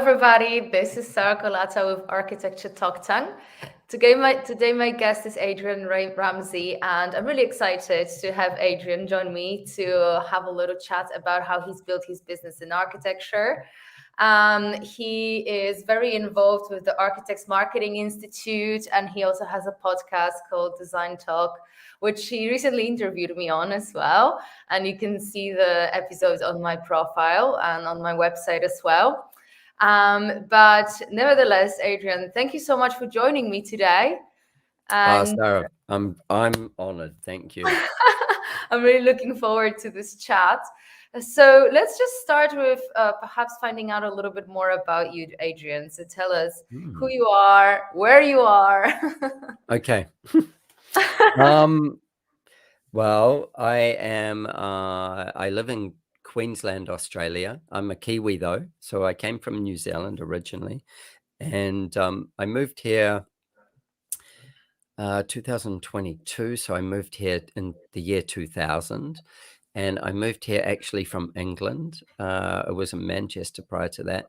everybody, this is Sarah Colata with Architecture Talk Tongue. Today my guest is Adrian Ramsay, and I'm really excited to have Adrian join me to have a little chat about how he's built his business in architecture. He is very involved with the Architects Marketing Institute, and he also has a podcast called Design Talk, which he recently interviewed me on as well. And you can see the episodes on my profile and on my website as well. But nevertheless, Adrian, thank you so much for joining me today. And Sarah, I'm honored. Thank you. I'm really looking forward to this chat. So let's just start with perhaps finding out a little bit more about you, Adrian. So tell us who you are, where you are. Okay. Well, I am. I live in Queensland, Australia. I'm a Kiwi though, so I came from New Zealand originally, and I moved here 2022. So I moved here in the year 2000. And I moved here actually from England. I was in Manchester prior to that.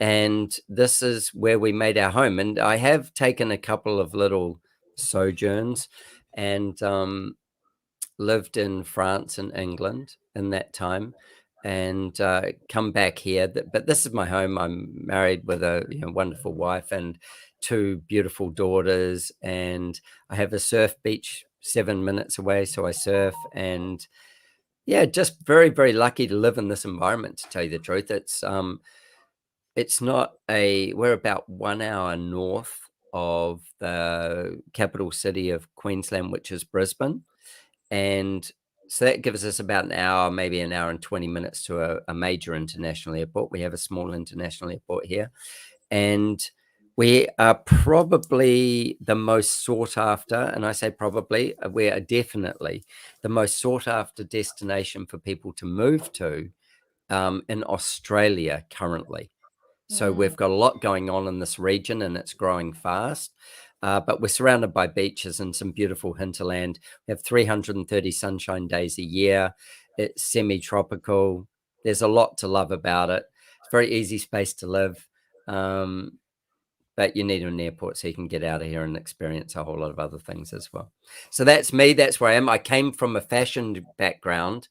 And this is where we made our home. And I have taken a couple of little sojourns and lived in France and England in that time and come back here. But this is my home. I'm married with a wonderful wife and two beautiful daughters. And I have a surf beach 7 minutes away. So I surf and yeah, just very, very lucky to live in this environment, to tell you the truth. It's not we're about 1 hour north of the capital city of Queensland, which is Brisbane. And so that gives us about an hour, maybe an hour and 20 minutes to a major international airport. We have a small international airport here. And we are probably the most sought after, and I say probably, we are definitely the most sought after destination for people to move to in Australia currently. So we've got a lot going on in this region and it's growing fast. But we're surrounded by beaches and some beautiful hinterland. We have 330 sunshine days a year. It's semi-tropical. There's a lot to love about it. It's a very easy space to live. But you need an airport so you can get out of here and experience a whole lot of other things as well. So that's me. That's where I am. I came from a fashion background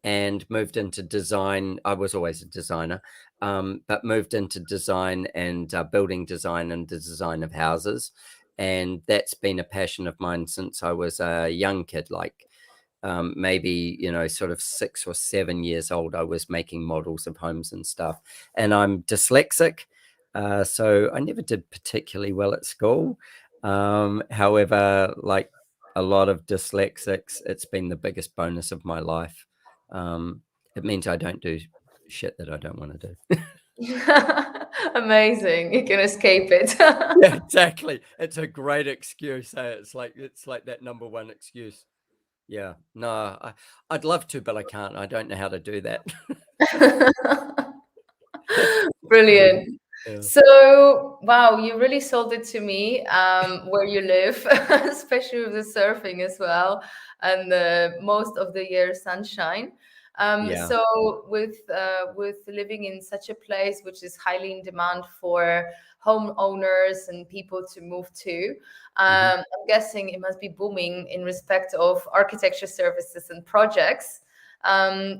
and moved into design. I was always a designer, but moved into design and building design and the design of houses. And that's been a passion of mine since I was a young kid, like maybe, sort of 6 or 7 years old. I was making models of homes and stuff. And I'm dyslexic. So I never did particularly well at school. However, like a lot of dyslexics, it's been the biggest bonus of my life. It means I don't do shit that I don't want to do. Amazing. You can escape it. Yeah, exactly. It's a great excuse. It's like that number one excuse. Yeah. No, I'd love to, but I can't. I don't know how to do that. Brilliant. Yeah. So, wow, you really sold it to me, where you live, especially with the surfing as well, and the most of the year sunshine. Yeah. So with living in such a place which is highly in demand for homeowners and people to move to, I'm guessing it must be booming in respect of architecture services and projects.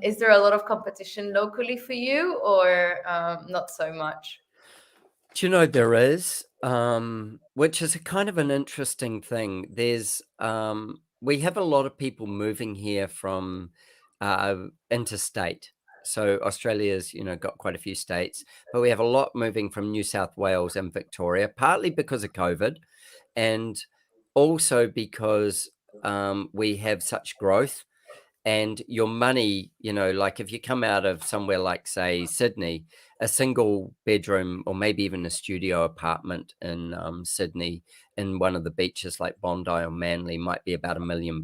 Is there a lot of competition locally for you, or not so much? Do you know there is, which is a kind of an interesting thing. We have a lot of people moving here from interstate. So Australia's, got quite a few states, but we have a lot moving from New South Wales and Victoria, partly because of COVID, and also because we have such growth. And your money, like if you come out of somewhere like, say, Sydney, a single bedroom or maybe even a studio apartment in Sydney in one of the beaches like Bondi or Manly might be about $1 million.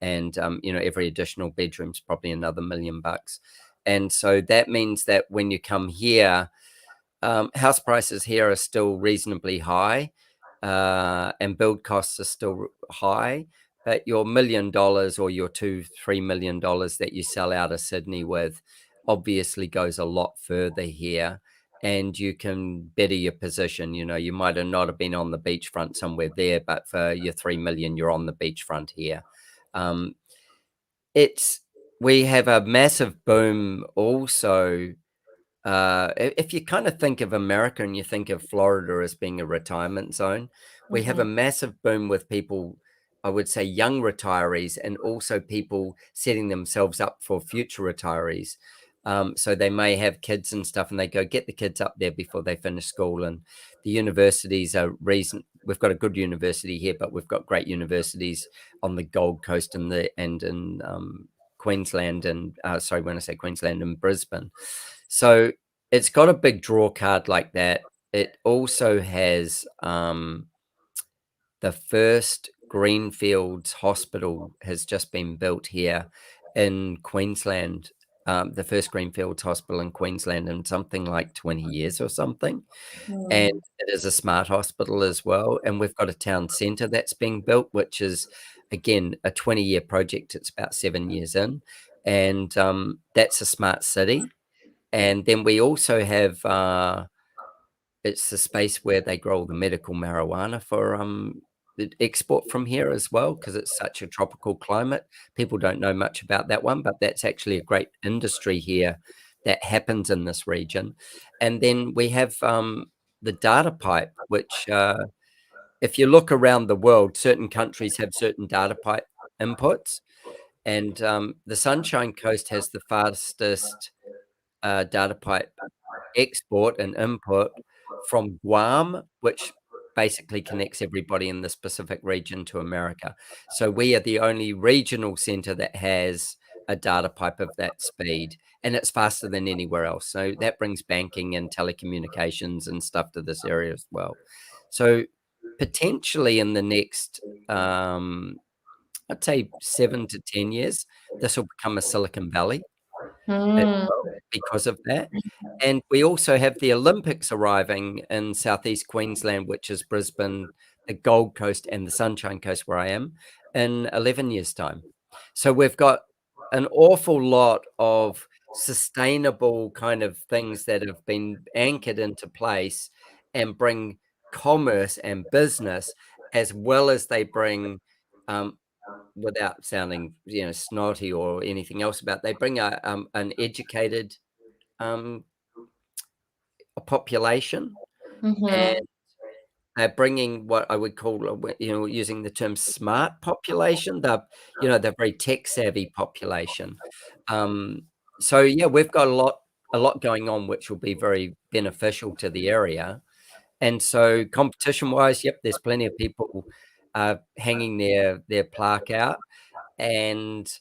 And, every additional bedroom's probably another $1 million. And so that means that when you come here, house prices here are still reasonably high and build costs are still high. But your $1 million or your $2-3 million that you sell out of Sydney with obviously goes a lot further here. and you can better your position. You know, you might have not have been on the beachfront somewhere there, but for your 3 million, you're on the beachfront here. We have a massive boom also. If you kind of think of America and you think of Florida as being a retirement zone, we have a massive boom with people, I would say young retirees, and also people setting themselves up for future retirees. So they may have kids and stuff, and they go get the kids up there before they finish school. And the universities are we've got a good university here, but we've got great universities on the Gold Coast and in Queensland, and sorry, when I say Queensland, and Brisbane. So it's got a big draw card like that. It also has the first greenfields hospital has just been built here in Queensland. The first greenfields hospital in Queensland in something like 20 years or something. And it is a smart hospital as well. And we've got a town centre that's being built, which is, again, a 20-year project. It's about 7 years in. And that's a smart city. And then we also have, it's the space where they grow the medical marijuana for export from here as well, because it's such a tropical climate. People don't know much about that one, but that's actually a great industry here that happens in this region. And then we have the data pipe, which if you look around the world, certain countries have certain data pipe inputs. And the Sunshine Coast has the fastest data pipe export and import from Guam, which basically connects everybody in the Pacific region to America. So we are the only regional center that has a data pipe of that speed, and it's faster than anywhere else. So that brings banking and telecommunications and stuff to this area as well. So potentially in the next, I'd say 7 to 10 years, this will become a Silicon Valley as well because of that. And we also have the Olympics arriving in southeast Queensland, which is Brisbane, the Gold Coast, and the Sunshine Coast, where I am, in 11 years' time. So we've got an awful lot of sustainable kind of things that have been anchored into place and bring commerce and business, as well as they bring, without sounding snotty or anything else they bring an educated a population, and they're bringing what I would call, using the term smart population. They're very tech savvy population. So yeah, we've got a lot going on, which will be very beneficial to the area. And so competition wise, yep, there's plenty of people hanging their plaque out, and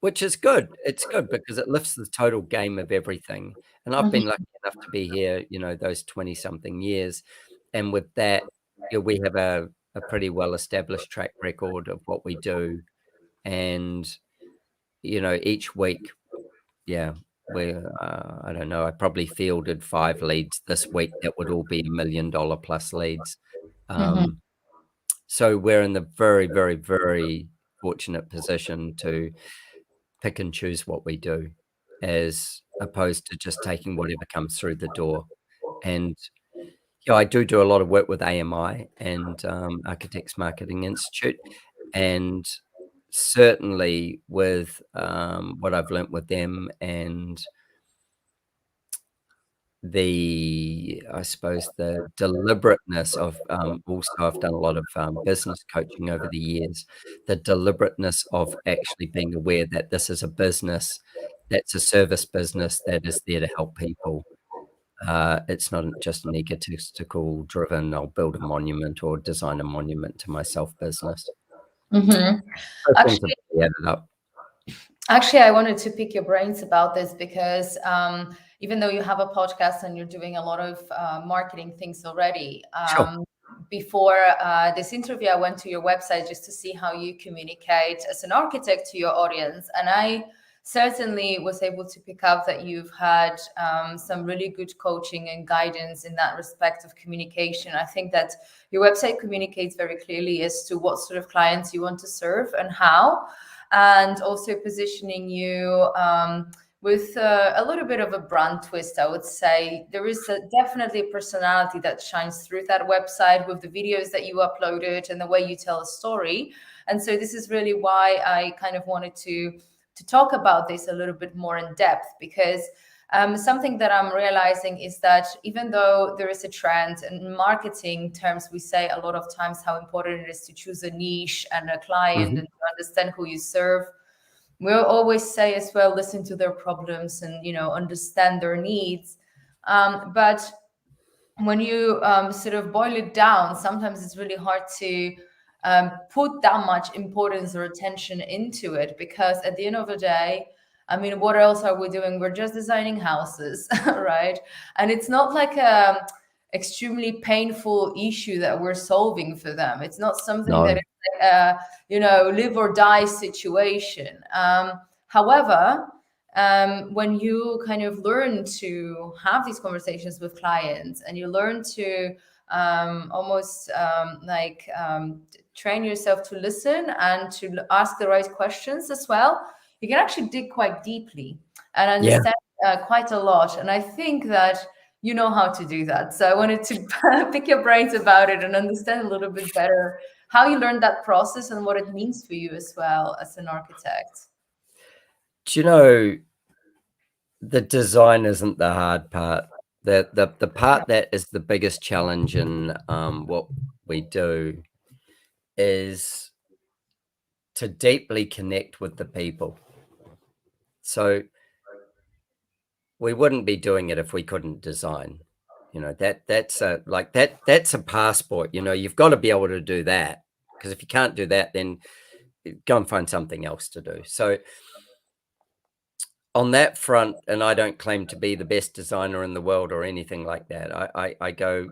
which is good. It's good because it lifts the total game of everything. And I've been lucky enough to be here, those 20 something years. And with that, we have a pretty well established track record of what we do. And, each week, yeah, we're, I don't know, I probably fielded 5 leads this week that would all be $1 million plus leads. So we're in the very, very, very fortunate position to pick and choose what we do, as opposed to just taking whatever comes through the door. And I do a lot of work with AMI and Architects Marketing Institute, and certainly with what I've learnt with them and I suppose the deliberateness of also I've done a lot of business coaching over the years, the deliberateness of actually being aware that this is a business that's a service business that is there to help people. It's not just an egotistical driven, I'll build a monument or design a monument to myself business. Actually, I wanted to pick your brains about this because even though you have a podcast and you're doing a lot of marketing things already, Sure. before this interview, I went to your website just to see how you communicate as an architect to your audience. And I certainly was able to pick up that you've had some really good coaching and guidance in that respect of communication. I think that your website communicates very clearly as to what sort of clients you want to serve and how, and also positioning you with a little bit of a brand twist, I would say. There is definitely a personality that shines through that website with the videos that you uploaded and the way you tell a story. And so this is really why I kind of wanted to talk about this a little bit more in depth, because something that I'm realizing is that even though there is a trend in marketing terms, we say a lot of times how important it is to choose a niche and a client and to understand who you serve. We'll always say as well, listen to their problems and, understand their needs. But when you sort of boil it down, sometimes it's really hard to put that much importance or attention into it, because at the end of the day, I mean, what else are we doing? We're just designing houses, right? And it's not like a extremely painful issue that we're solving for them. It's not something that No. is like a, live or die situation. However, when you kind of learn to have these conversations with clients and you learn to almost train yourself to listen and to ask the right questions as well, you can actually dig quite deeply and Yeah. understand quite a lot. And I think that you know how to do that. So I wanted to pick your brains about it and understand a little bit better how you learned that process and what it means for you as well as an architect. Do you know, the design isn't the hard part. The part that is the biggest challenge in what we do is to deeply connect with the people. So we wouldn't be doing it if we couldn't design. That's a passport. You've got to be able to do that, because if you can't do that, then go and find something else to do. So on that front, and I don't claim to be the best designer in the world or anything like that. I go,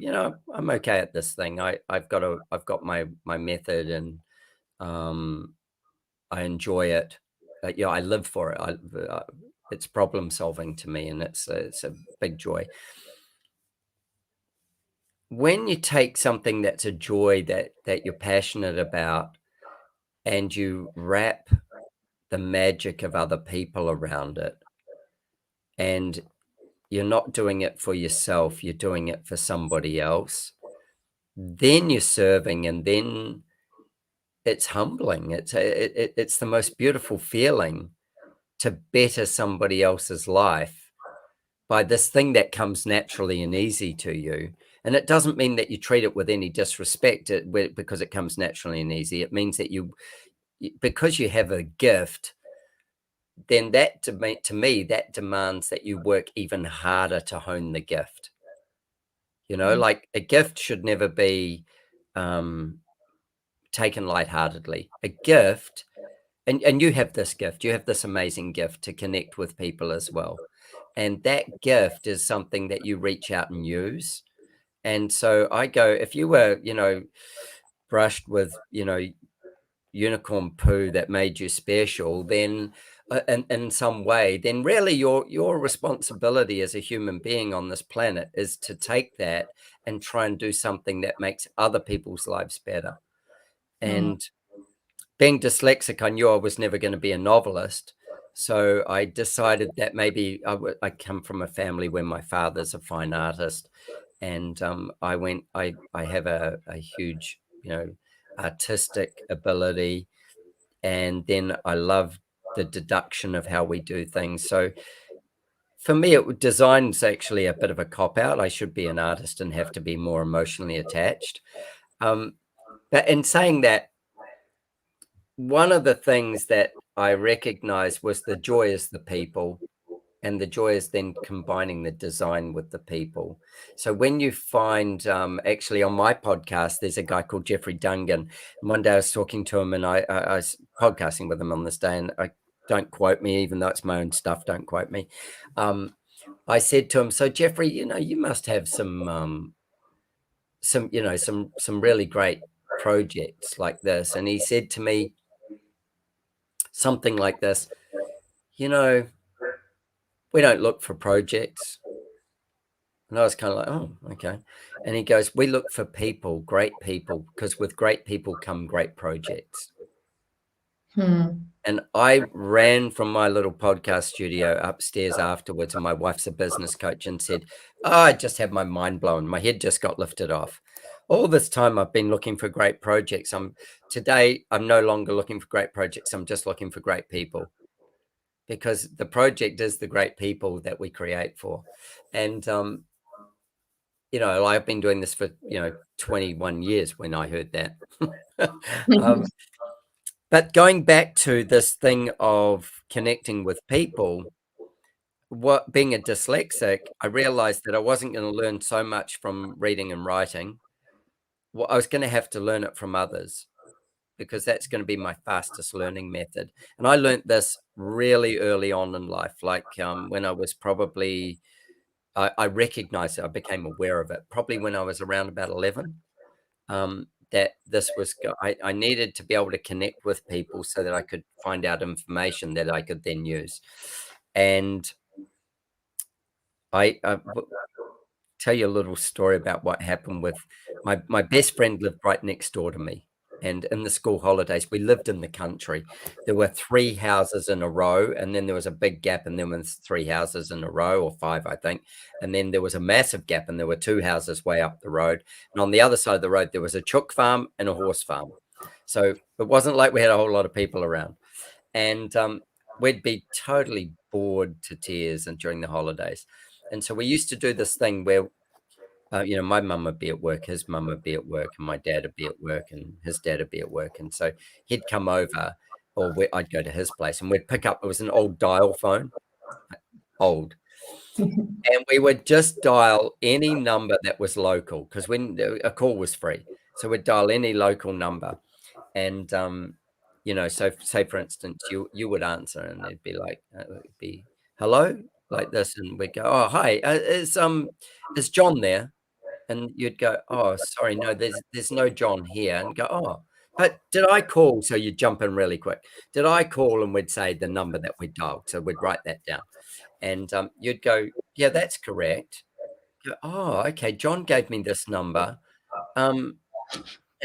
I'm okay at this thing. I've got my method, and I enjoy it. I live for it. It's problem solving to me, and it's a big joy. When you take something that's a joy that you're passionate about, and you wrap the magic of other people around it, and you're not doing it for yourself, you're doing it for somebody else, then you're serving, and then it's humbling. It's the most beautiful feeling to better somebody else's life by this thing that comes naturally and easy to you. And it doesn't mean that you treat it with any disrespect because it comes naturally and easy. It means that because you have a gift, then that to me, that demands that you work even harder to hone the gift. Like a gift should never be taken lightheartedly. A gift, and you have this gift, you have this amazing gift to connect with people as well. And that gift is something that you reach out and use. And so I go, if you were, brushed with, unicorn poo that made you special, then in some way, then really your responsibility as a human being on this planet is to take that and try and do something that makes other people's lives better. And being dyslexic, I knew I was never going to be a novelist. So I decided that maybe I come from a family where my father's a fine artist, and I have a huge, artistic ability, and then I love the deduction of how we do things. So for me, design's actually a bit of a cop out. I should be an artist and have to be more emotionally attached. But in saying that, one of the things that I recognized was the joy is the people, and the joy is then combining the design with the people. So when you find, actually on my podcast, there's a guy called Jeffrey Dungan. And one day I was talking to him, and I was podcasting with him on this day, and don't quote me, even though it's my own stuff, don't quote me. I said to him, so Jeffrey, you must have some really great projects like this. And he said to me something like this, we don't look for projects. And I was kind of like, oh, okay. And he goes, we look for people, great people, because with great people come great projects. And And I ran from my little podcast studio upstairs afterwards, and my wife's a business coach, and said, oh, I just had my mind blown. My head just got lifted off. All this time I've been looking for great projects. Today I'm no longer looking for great projects. I'm just looking for great people, because the project is the great people that we create for. And I've been doing this for 21 years when I heard that. But going back to this thing of connecting with people, being a dyslexic, I realized that I wasn't going to learn so much from reading and writing. Well, I was going to have to learn it from others, because that's going to be my fastest learning method. And I learned this really early on in life, like when I was probably, I recognized it, I became aware of it, probably when I was around about 11. That this was, I needed to be able to connect with people so that I could find out information that I could then use. And I tell you a little story about what happened with my best friend. Lived right next door to me, and in the school holidays, we lived in the country. There were 3 houses in a row, and then there was a big gap, and then there was 3 houses in a row, or 5, I think. And then there was a massive gap, and there were 2 houses way up the road. And on the other side of the road, there was a chook farm and a horse farm. So it wasn't like we had a whole lot of people around. And we'd be totally bored to tears and during the holidays. And so we used to do this thing where my mum would be at work, his mum would be at work, and my dad would be at work, and his dad would be at work. And so he'd come over, or I'd go to his place, and we'd pick up, it was an old dial phone, old. And we would just dial any number that was local, because when a call was free. So we'd dial any local number. And, so say, for instance, you would answer, and it'd be like, it'd be, hello, like this. And we'd go, oh, hi, is John there? And you'd go, oh, sorry, no, there's no John here. And go, oh, but did I call? So you'd jump in really quick. Did I call? And we'd say the number that we dialed. So we'd write that down. And you'd go, yeah, that's correct. Go, oh, okay, John gave me this number and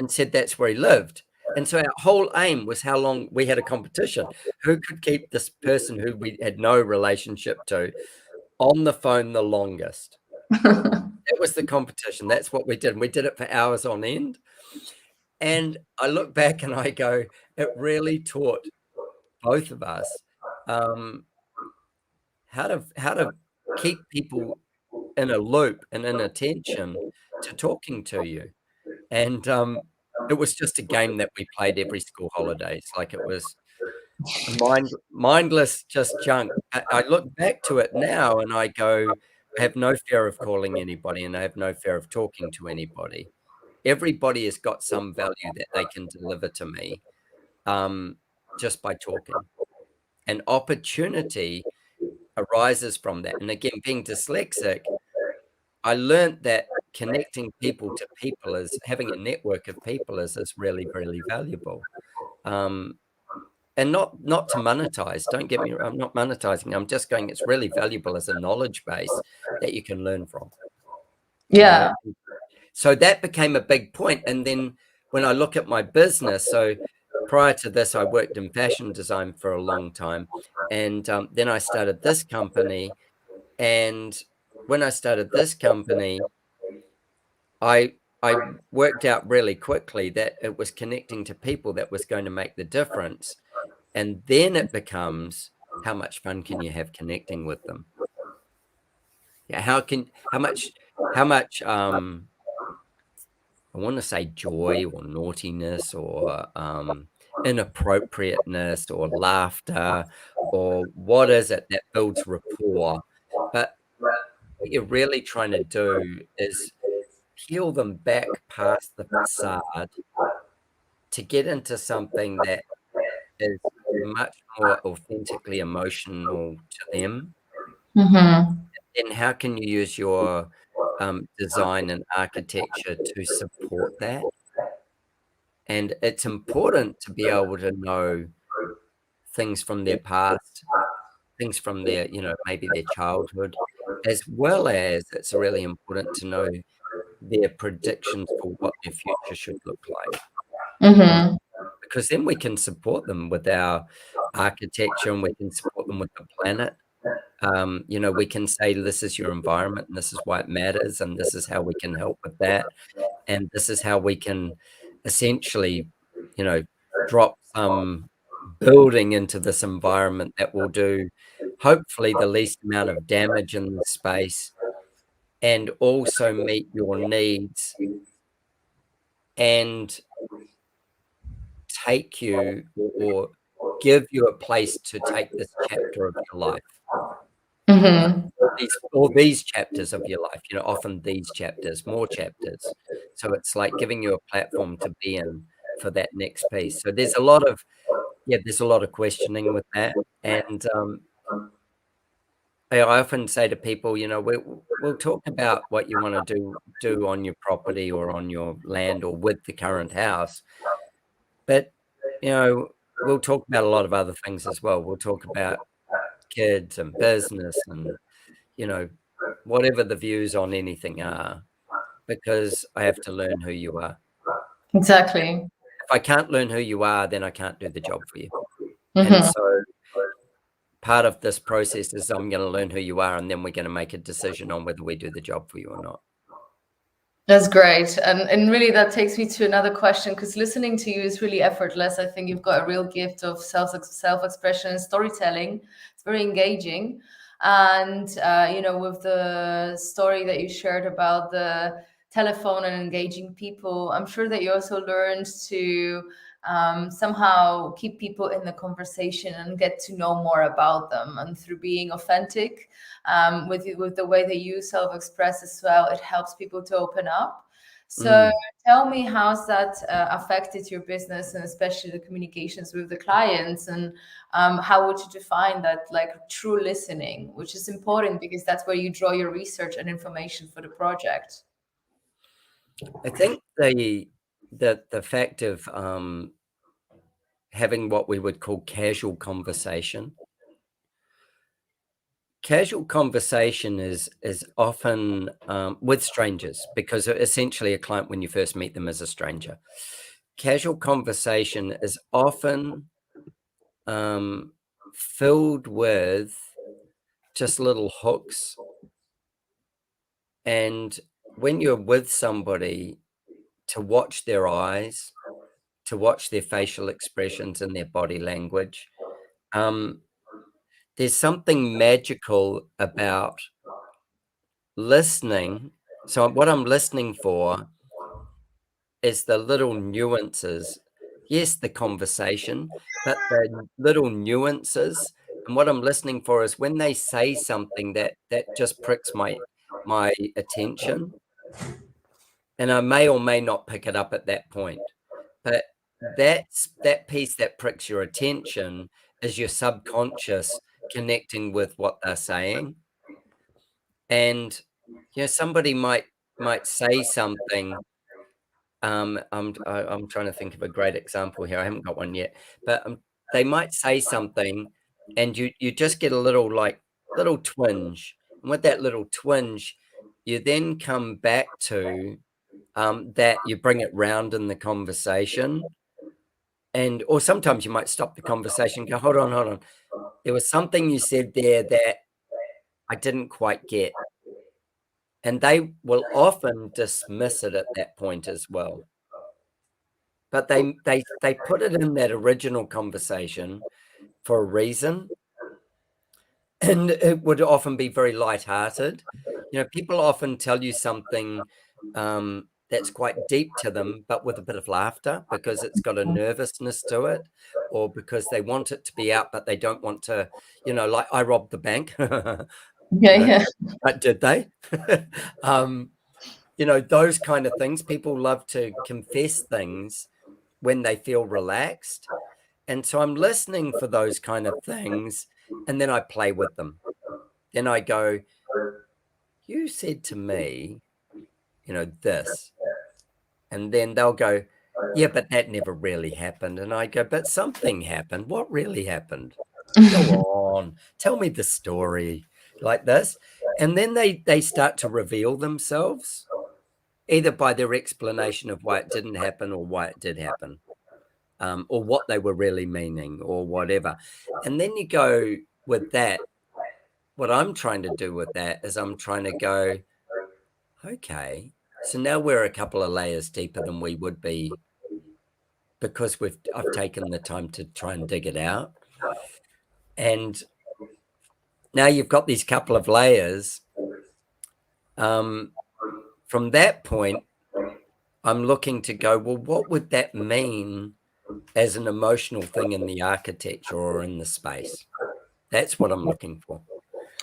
said that's where he lived. And so our whole aim was how long we had a competition. Who could keep this person who we had no relationship to on the phone the longest? That was the competition. That's what we did. And we did it for hours on end. And I look back and I go, it really taught both of us how to keep people in a loop and in attention to talking to you. And it was just a game that we played every school holidays. Like, it was mindless, just junk. I look back to it now and I go, I have no fear of calling anybody, and I have no fear of talking to anybody. Everybody has got some value that they can deliver to me just by talking. And opportunity arises from that. And again, being dyslexic, I learned that connecting people to people, is having a network of people, is really, really valuable. And not to monetize. Don't get me wrong, I'm not monetizing. I'm just going, it's really valuable as a knowledge base that you can learn from. Yeah. So that became a big point. And then when I look at my business, so prior to this, I worked in fashion design for a long time. And then I started this company. And when I started this company, I worked out really quickly that it was connecting to people that was going to make the difference. And then it becomes, how much fun can you have connecting with them? Yeah, how much I want to say joy or naughtiness or inappropriateness or laughter, or what is it that builds rapport? But what you're really trying to do is peel them back past the facade to get into something that is much more authentically emotional to them. Mm-hmm. And how can you use your design and architecture to support that? And it's important to be able to know things from their past, things from their, maybe their childhood, as well as it's really important to know their predictions for what their future should look like. Mm-hmm. Because then we can support them with our architecture, and we can support them with the planet. You know, we can say, this is your environment, and this is why it matters, and this is how we can help with that. And this is how we can essentially, you know, drop some building into this environment that will do hopefully the least amount of damage in the space, and also meet your needs and take you, or give you a place to take this chapter of your life. Mm-hmm. All these chapters of your life, you know, often these chapters, more chapters. So it's like giving you a platform to be in for that next piece. So there's a lot of, there's a lot of questioning with that. And I often say to people, you know, we'll talk about what you want to do on your property or on your land or with the current house. But, you know, we'll talk about a lot of other things as well. We'll talk about kids and business and, you know, whatever the views on anything are, because I have to learn who you are. Exactly. If I can't learn who you are, then I can't do the job for you. Mm-hmm. And so part of this process is I'm going to learn who you are, and then we're going to make a decision on whether we do the job for you or not. That's great. And really that takes me to another question, because listening to you is really effortless. I think you've got a real gift of self-expression and storytelling. It's very engaging. And, you know, with the story that you shared about the telephone and engaging people, I'm sure that you also learned to somehow keep people in the conversation and get to know more about them. And through being authentic, with the way that you self-express as well, it helps people to open up. So tell me, how's that affected your business, and especially the communications with the clients, and how would you define that, like true listening, which is important because that's where you draw your research and information for the project. I think the fact of having what we would call casual conversation. Casual conversation is often with strangers, because essentially a client, when you first meet them, is a stranger. Casual conversation is often filled with just little hooks. And when you're with somebody, to watch their eyes, to watch their facial expressions and their body language, there's something magical about listening. So what I'm listening for is the little nuances. Yes, the conversation, but the little nuances. And what I'm listening for is when they say something that just pricks my attention, and I may or may not pick it up at that point. But that piece that pricks your attention is your subconscious connecting with what they're saying. And, you know, somebody might say something. I'm trying to think of a great example here. I haven't got one yet, but they might say something, and you just get a little twinge, and with that little twinge, you then come back to that you bring it round in the conversation, or sometimes you might stop the conversation and go, hold on. There was something you said there that I didn't quite get. And they will often dismiss it at that point as well. But they put it in that original conversation for a reason. And it would often be very lighthearted. You know, people often tell you something that's quite deep to them, but with a bit of laughter, because it's got a nervousness to it, or because they want it to be out, but they don't want to, you know, like I robbed the bank. Yeah, You know, yeah. but did they? You know, those kind of things. People love to confess things when they feel relaxed. And so I'm listening for those kind of things, and then I play with them. Then I go, you said to me, you know, this. And then they'll go, yeah, but that never really happened. And I go, but something happened. What really happened? Go on, tell me the story, like this. And then they start to reveal themselves, either by their explanation of why it didn't happen or why it did happen. or what they were really meaning or whatever. And then you go with that. What I'm trying to do with that is I'm trying to go, okay, so now we're a couple of layers deeper than we would be because I've taken the time to try and dig it out. And now you've got these couple of layers. From that point, I'm looking to go, well, what would that mean as an emotional thing in the architecture or in the space? That's what I'm looking for.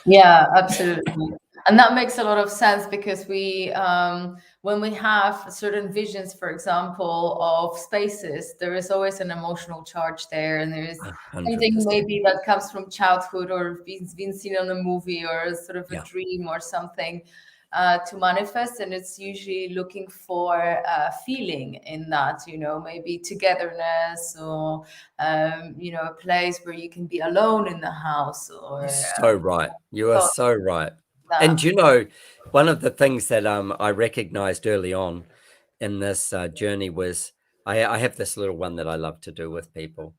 Yeah, absolutely. And that makes a lot of sense because when we have certain visions, for example, of spaces, there is always an emotional charge there, and there is something 100%. maybe that comes from childhood or been seen on a movie or sort of a Yeah. dream or something to manifest, and it's usually looking for a feeling in that, maybe togetherness or a place where you can be alone in the house or You're so right. You are so so right. that. And one of the things that I recognized early on in this journey was I have this little one that I love to do with people,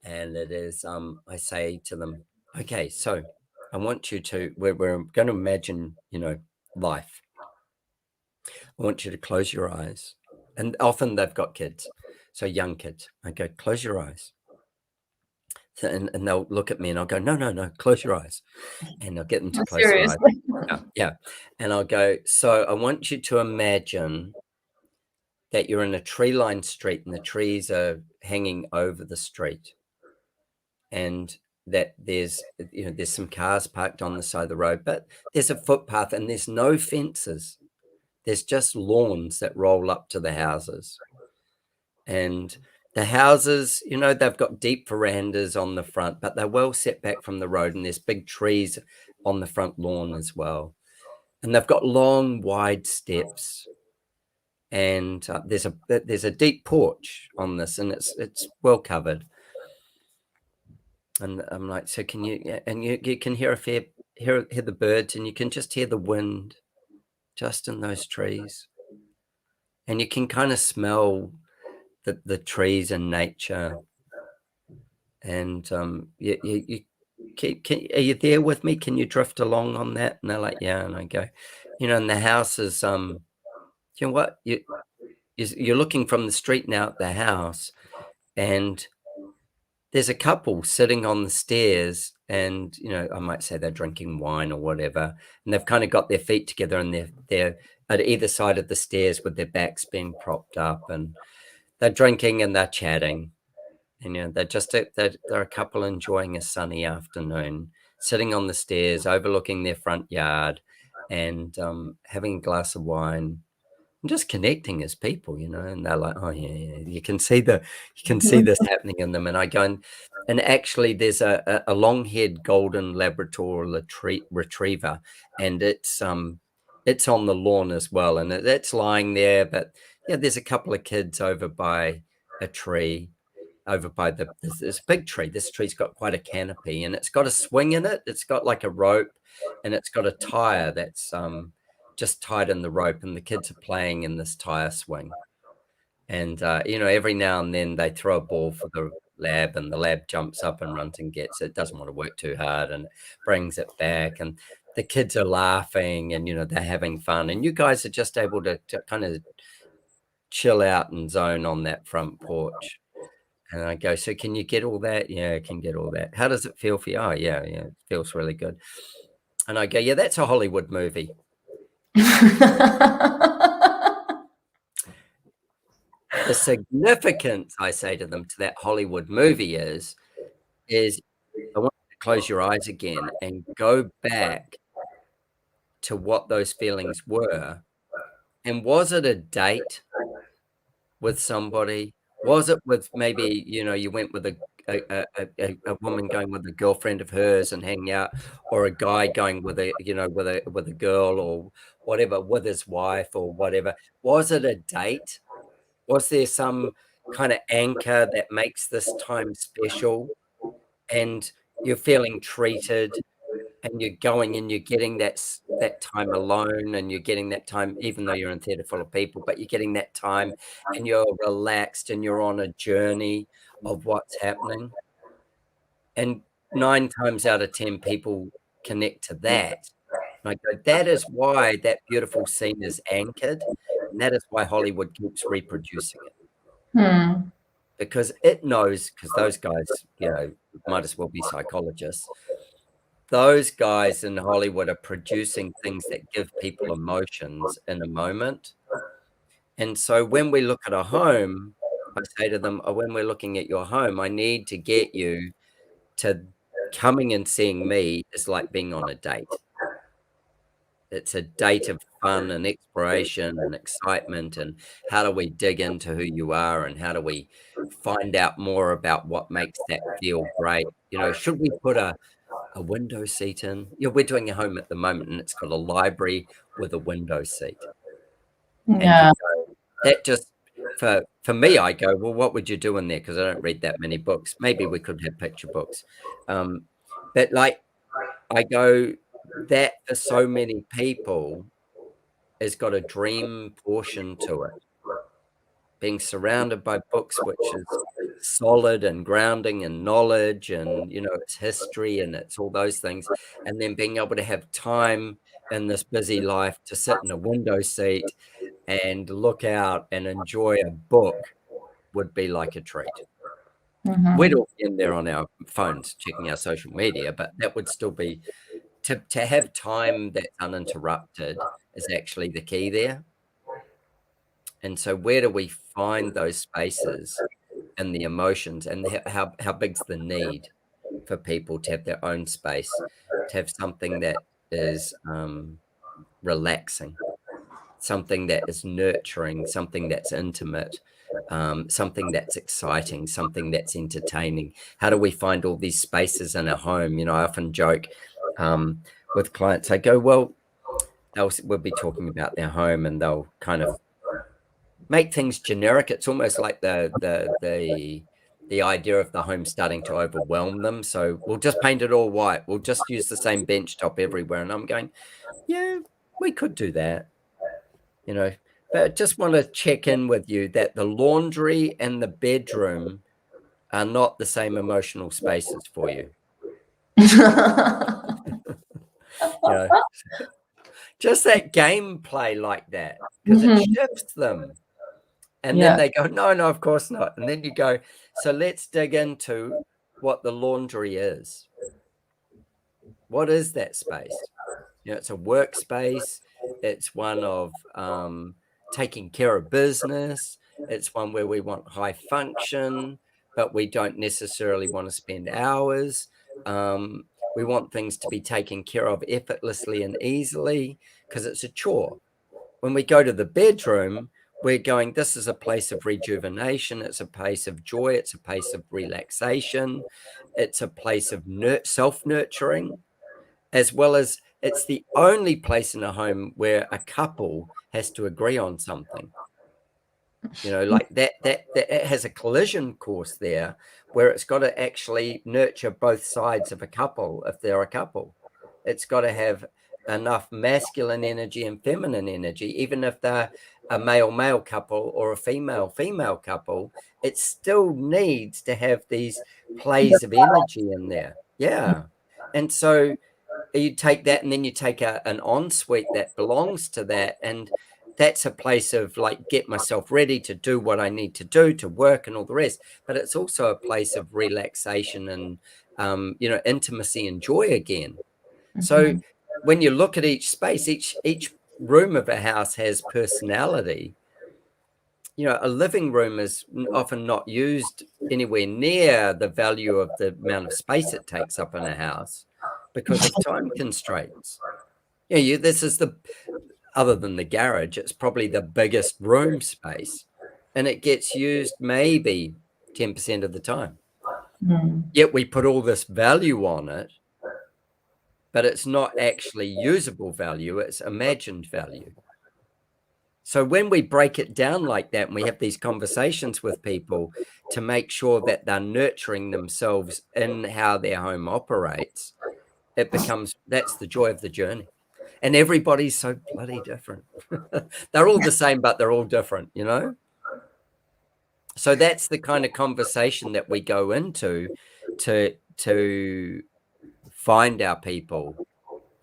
and it is I say to them, okay, so I want you to we're going to imagine life. I want you to close your eyes, and often they've got kids, so young kids. I go, close your eyes. So, and they'll look at me and I'll go, no, no, no, close your eyes. And I'll get them to close their eyes. Seriously. Yeah, yeah. And I'll go, so I want you to imagine that you're in a tree-lined street and the trees are hanging over the street. And that there's some cars parked on the side of the road, but there's a footpath and there's no fences. There's just lawns that roll up to the houses. And the houses, they've got deep verandas on the front, but they're well set back from the road, and there's big trees on the front lawn as well. And they've got long, wide steps, and there's a deep porch on this, and it's well covered. And I'm like, so can you? Yeah, and you can hear hear the birds, and you can just hear the wind, just in those trees, and you can kind of smell the trees and nature. And you are you there with me? Can you drift along on that? And they're like, yeah. And I go, and the house is you know what you're looking from the street now at the house, and there's a couple sitting on the stairs, and I might say they're drinking wine or whatever, and they've kind of got their feet together, and they're at either side of the stairs with their backs being propped up, and they're drinking and they're chatting. And they're a couple enjoying a sunny afternoon, sitting on the stairs overlooking their front yard, and having a glass of wine and just connecting as people, and they're like, oh yeah, you can see this happening in them. And I go, and actually there's a long-haired golden Labrador retriever, and it's on the lawn as well, and it's lying there. But yeah, there's a couple of kids over by a tree, over by this big tree. This tree's got quite a canopy, and it's got a swing in it. It's got like a rope, and it's got a tire that's just tied in the rope, and the kids are playing in this tire swing. And every now and then they throw a ball for the lab, and the lab jumps up and runs and gets it. Doesn't want to work too hard, and brings it back, and the kids are laughing, and they're having fun, and you guys are just able to kind of chill out and zone on that front porch. And I go, so can you get all that? Yeah, I can get all that. How does it feel for you? Oh, yeah, it feels really good. And I go, yeah, that's a Hollywood movie. The significance, I say to them, to that Hollywood movie is I want you to close your eyes again and go back to what those feelings were. And was it a date with somebody? Was it with maybe, you went with a woman going with a girlfriend of hers and hanging out, or a guy going with a girl or whatever, with his wife or whatever? Was it a date? Was there some kind of anchor that makes this time special, and you're feeling treated? and you're going and you're getting that time alone, and you're getting that time, even though you're in theatre full of people, but you're getting that time and you're relaxed and you're on a journey of what's happening. And 9 times out of 10 people connect to that. And I go, that is why that beautiful scene is anchored, and that is why Hollywood keeps reproducing it. Because it knows, because those guys, might as well be psychologists. Those guys in Hollywood are producing things that give people emotions in a moment. And so when we look at a home, I say to them, "Oh, when we're looking at your home, I need to get you to coming and seeing me is like being on a date. It's a date of fun and exploration and excitement, and how do we dig into who you are, and how do we find out more about what makes that feel great? Should we put a window seat in?" We're doing a home at the moment, and it's got a library with a window seat. And Yeah. that just, for me, I go, well, what would you do in there? Because I don't read that many books. Maybe we could have picture books. But I go, that for so many people has got a dream portion to it. Being surrounded by books, which is solid and grounding and knowledge and, it's history and it's all those things. And then being able to have time in this busy life to sit in a window seat and look out and enjoy a book would be like a treat. We'd all be in there on our phones checking our social media, but that would still be, to have time that's uninterrupted is actually the key there. And so where do we find those spaces and the emotions, and how big's the need for people to have their own space, to have something that is relaxing, something that is nurturing, something that's intimate, something that's exciting, something that's entertaining? How do we find all these spaces in a home? I often joke with clients. I go, well, we'll be talking about their home, and they'll kind of make things generic. It's almost like the idea of the home starting to overwhelm them. So we'll just paint it all white. We'll just use the same bench top everywhere. And I'm going, yeah, we could do that, but I just want to check in with you that the laundry and the bedroom are not the same emotional spaces for you. Just that gameplay like that, because it shifts them. And then they go, no, of course not. And then you go, so let's dig into what the laundry is. What is that space? It's a workspace. It's one of taking care of business. It's one where we want high function, but we don't necessarily want to spend hours. We want things to be taken care of effortlessly and easily because it's a chore. When we go to the bedroom, we're going, this is a place of rejuvenation. It's a place of joy. It's a place of relaxation. It's a place of self-nurturing, as well as it's the only place in a home where a couple has to agree on something. Like that it has a collision course there where it's got to actually nurture both sides of a couple. If they're a couple, it's got to have enough masculine energy and feminine energy. Even if they're a male couple or a female couple, it still needs to have these plays of energy in there. Yeah. And so you take that, and then you take an ensuite that belongs to that, and that's a place of get myself ready to do what I need to do to work and all the rest. But it's also a place of relaxation and intimacy and joy again. So when you look at each space, each room of a house has personality. A living room is often not used anywhere near the value of the amount of space it takes up in a house because of time constraints. This is other than the garage, it's probably the biggest room space, and it gets used maybe 10% of the time. Yet we put all this value on it, but it's not actually usable value, it's imagined value. So when we break it down like that, and we have these conversations with people to make sure that they're nurturing themselves in how their home operates, that's the joy of the journey. And everybody's so bloody different. They're all the same, but they're all different, you know? So that's the kind of conversation that we go into to find our people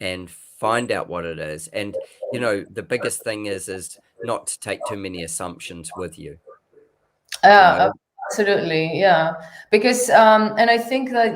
and find out what it is. And, you know, the biggest thing is not to take too many assumptions with you, you know? Absolutely, yeah. Because and I think that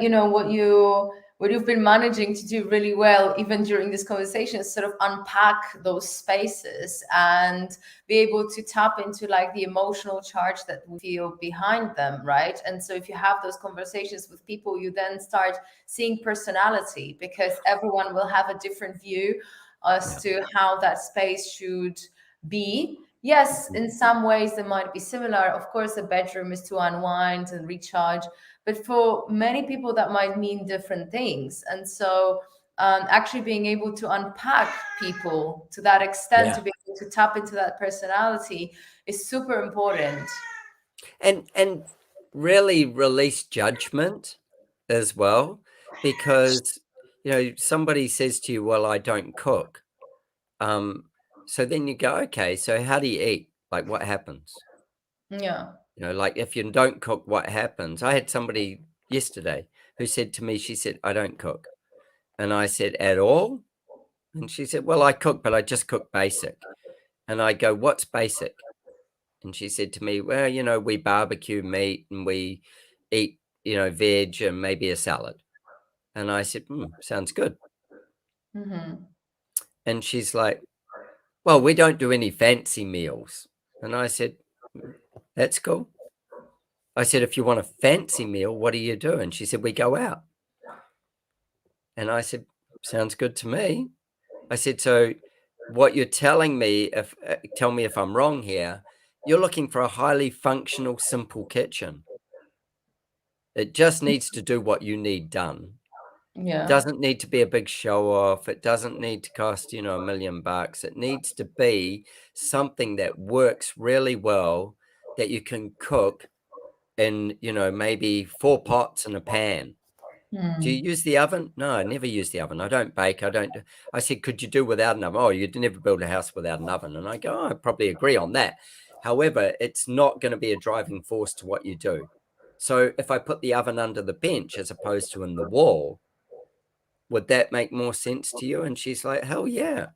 what you've been managing to do really well, even during this conversation, is sort of unpack those spaces and be able to tap into like the emotional charge that we feel behind them, right? And so if you have those conversations with people, you then start seeing personality, because everyone will have a different view as to how that space should be. Yes, in some ways they might be similar. Of course, the bedroom is to unwind and recharge, but for many people that might mean different things. And so, actually being able to unpack people to that extent, Yeah. to be able to tap into that personality, is super important. And really release judgment as well, because, you know, somebody says to you, well, I don't cook. So then you go, okay, so how do you eat? Like, what happens? Yeah. You know, like if you don't cook, what happens? I had somebody yesterday who said to me, she said, I don't cook. And I said, at all? And she said, well, I cook, but I just cook basic. And I go, what's basic? And she said to me, well, you know, we barbecue meat and we eat, you know, veg and maybe a salad. And I said, sounds good. Mm-hmm. And she's like, well, we don't do any fancy meals. And I said, that's cool. I said, if you want a fancy meal, what do you do? And she said, we go out. And I said, sounds good to me. I said, so what you're telling me, if tell me if I'm wrong here, you're looking for a highly functional, simple kitchen. It just needs to do what you need done. Yeah. Doesn't need to be a big show off. It doesn't need to cost, you know, $1 million. It needs to be something that works really well, that you can cook in, you know, maybe 4 pots and a pan. Do you Hmm. use the oven? No, I never use the oven. I don't bake. I don't. I said, could you do without an oven? Oh, you'd never build a house without an oven. And I go, oh, I probably agree on that. However, it's not going to be a driving force to what you do. So if I put the oven under the bench as opposed to in the wall, would that make more sense to you? And she's like, hell yeah.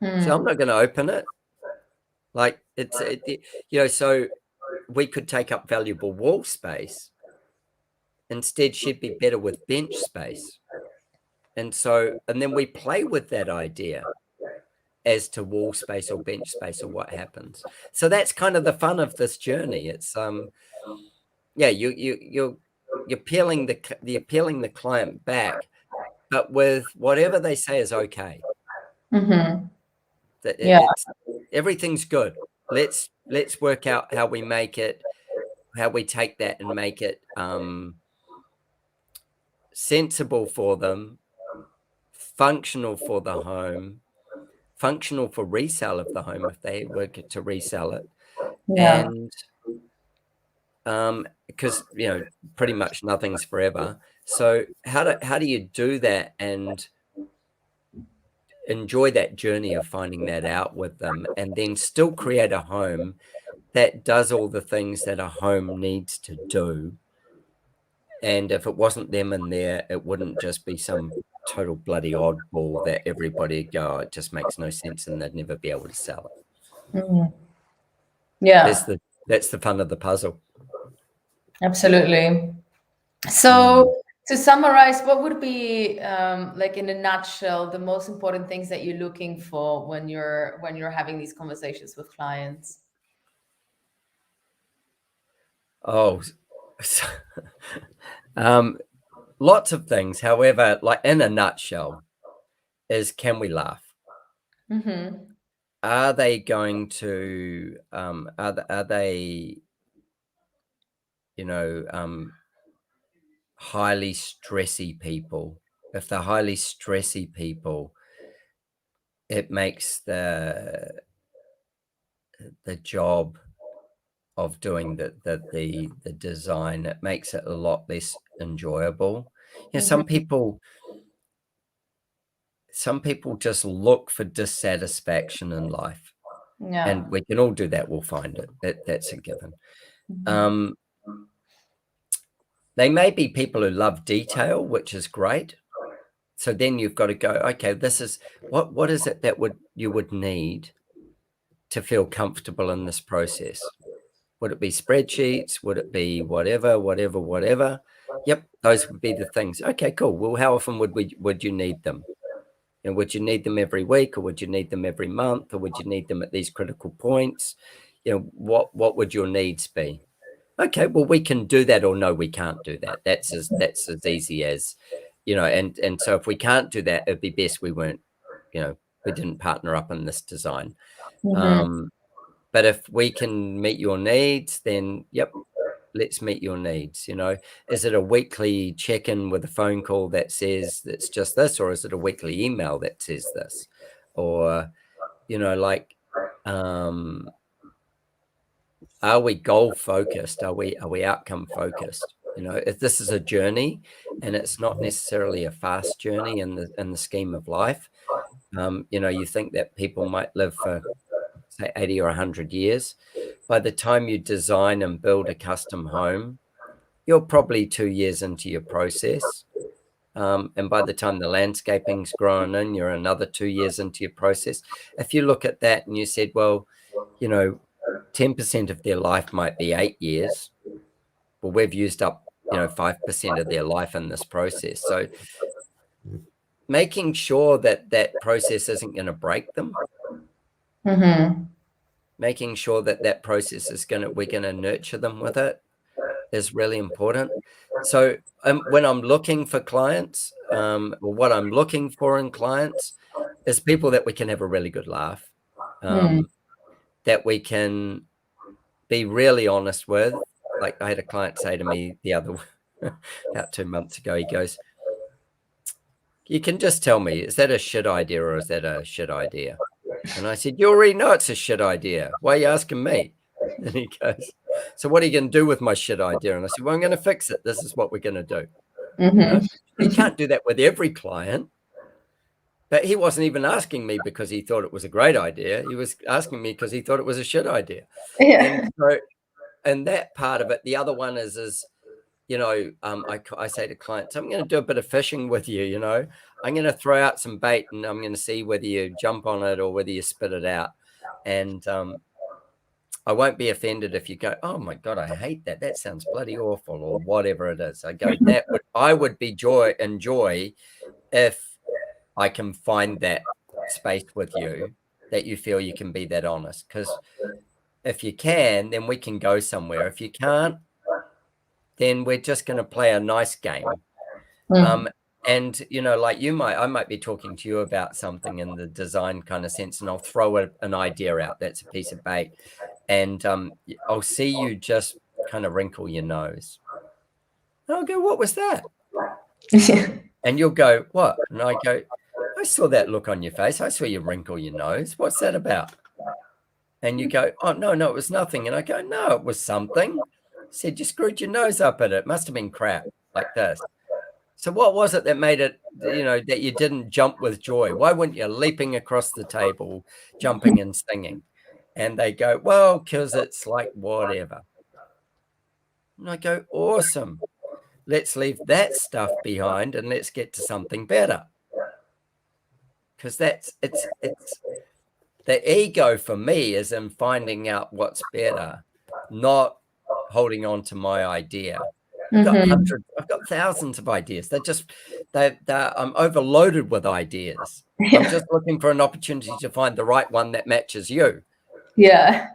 So I'm Hmm. not going to open it. Like you know, so we could take up valuable wall space. Instead, she'd be better with bench space. And then we play with that idea as to wall space or bench space or what happens. So that's kind of the fun of this journey. It's yeah, you're peeling you're peeling the client back, but with whatever they say is okay. Mm-hmm. That Yeah. it's everything's good. Let's work out how we make it, how we take that and make it sensible for them, functional for the home, functional for resale of the home if they were to resell it. Yeah. And because, you know, pretty much nothing's forever. So how do you do that and enjoy that journey of finding that out with them, and then still create a home that does all the things that a home needs to do? And if it wasn't them in there, it wouldn't just be some total bloody oddball that everybody would go, oh, it just makes no sense, and they'd never be able to sell it. Mhm. Yeah, That's the fun of the puzzle. absolutely. Mm. So to summarize, what would be like in a nutshell the most important things that you're looking for when you're having these conversations with clients? Oh, so, um, lots of things. However, like in a nutshell, is can we laugh? Mm-hmm. Are they going to are they, you know, highly stressy people? If they're highly stressy people, it makes the job of doing the design, it makes it a lot less enjoyable. You know, Mm-hmm. some people some people just look for dissatisfaction in life. Yeah. And we can all do that. We'll find it. That's a given. They may be people who love detail, which is great. So then you've got to go, okay, this is what is it that you would need to feel comfortable in this process? Would it be spreadsheets? Would it be whatever? Yep, those would be the things. Okay, cool. Well, how often would you need them? And would you need them every week, or would you need them every month, or would you need them at these critical points? What would your needs be? Okay, well, we can do that, or no, we can't do that. That's as easy as, and so if we can't do that, it'd be best we weren't, we didn't partner up in this design. But if we can meet your needs, then yep, let's meet your needs. Is it a weekly check-in with a phone call that says it's just this, or is it a weekly email that says this? Or, are we goal focused? Are we outcome focused? If this is a journey and it's not necessarily a fast journey in the scheme of life, you think that people might live for, say, 80 or 100 years. By the time you design and build a custom home, you're probably 2 years into your process. And by the time the landscaping's grown in, you're another 2 years into your process. If you look at that and you said, well, 10% of their life might be 8 years. Well, we've used up, 5% of their life in this process. So making sure that process isn't going to break them. Making sure that process is we're going to nurture them with it is really important. So when I'm looking for clients, or what I'm looking for in clients is people that we can have a really good laugh, that we can be really honest with. Like I had a client say to me the other about 2 months ago, he goes, you can just tell me, is that a shit idea or is that a shit idea? And I said, you already know it's a shit idea. Why are you asking me? And he goes, so what are you going to do with my shit idea? And I said, well, I'm going to fix it. This is what we're going to do. You can't do that with every client. But he wasn't even asking me because he thought it was a great idea. He was asking me because he thought it was a shit idea. And so, and that part of it, the other one is I say to clients, I'm going to do a bit of fishing with you. I'm going to throw out some bait and I'm going to see whether you jump on it or whether you spit it out. And I won't be offended if you go, oh my God, I hate that. That sounds bloody awful, or whatever it is. I go, I would enjoy if I can find that space with you, that you feel you can be that honest. Because if you can, then we can go somewhere. If you can't, then we're just going to play a nice game. And, like I might be talking to you about something in the design kind of sense, and I'll throw an idea out. That's a piece of bait. And I'll see you just kind of wrinkle your nose. And I'll go, what was that? And you'll go, what? And I go, I saw that look on your face. I saw you wrinkle your nose. What's that about? And you go, oh, no, it was nothing. And I go, no, it was something. I said, you screwed your nose up at it. It must have been crap, like this. So what was it that made it, that you didn't jump with joy? Why weren't you leaping across the table, jumping and singing? And they go, well, because it's like whatever. And I go, awesome. Let's leave that stuff behind and let's get to something better. Because it's the ego for me is in finding out what's better, not holding on to my idea. I've got thousands of ideas. I'm overloaded with ideas. I'm just looking for an opportunity to find the right one that matches you. Yeah.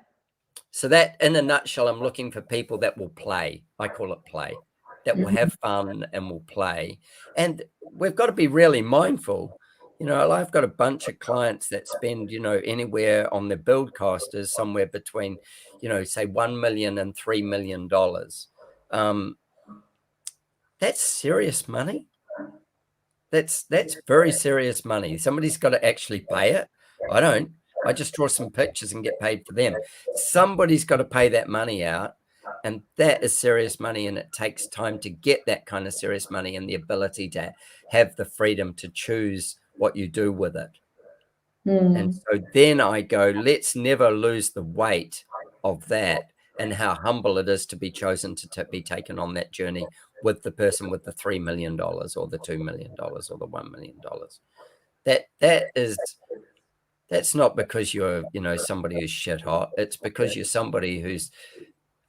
So that, in a nutshell, I'm looking for people that will play. I call it play, that will have fun and will play. And we've got to be really mindful. I've got a bunch of clients that spend, anywhere on their build cost is somewhere between, say $1 million and $3 million. That's serious money. That's very serious money. Somebody's got to actually pay it. I don't. I just draw some pictures and get paid for them. Somebody's got to pay that money out, and that is serious money, and it takes time to get that kind of serious money and the ability to have the freedom to choose what you do with it. And so then I go, let's never lose the weight of that and how humble it is to be chosen to be taken on that journey with the person with the $3 million or the $2 million or the $1 million. That's not because you're, somebody who's shit hot. It's because you're somebody who's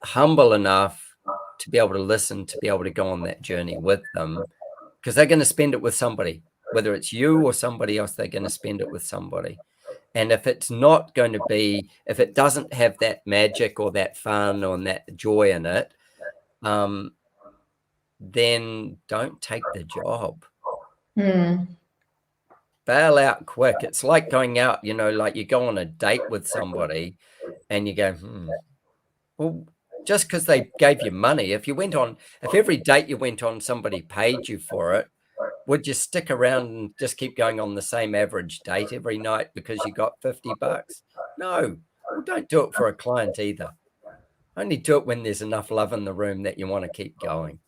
humble enough to be able to listen, to be able to go on that journey with them, because they're going to spend it with somebody, whether it's you or somebody else, they're going to spend it with somebody. And if it's not going to be, if it doesn't have that magic or that fun or that joy in it, then don't take the job. Bail out quick. It's like going out, like you go on a date with somebody and you go, well, just because they gave you money, if every date you went on, somebody paid you for it, would you stick around and just keep going on the same average date every night because you got $50? No. Well, don't do it for a client either. Only do it when there's enough love in the room that you want to keep going.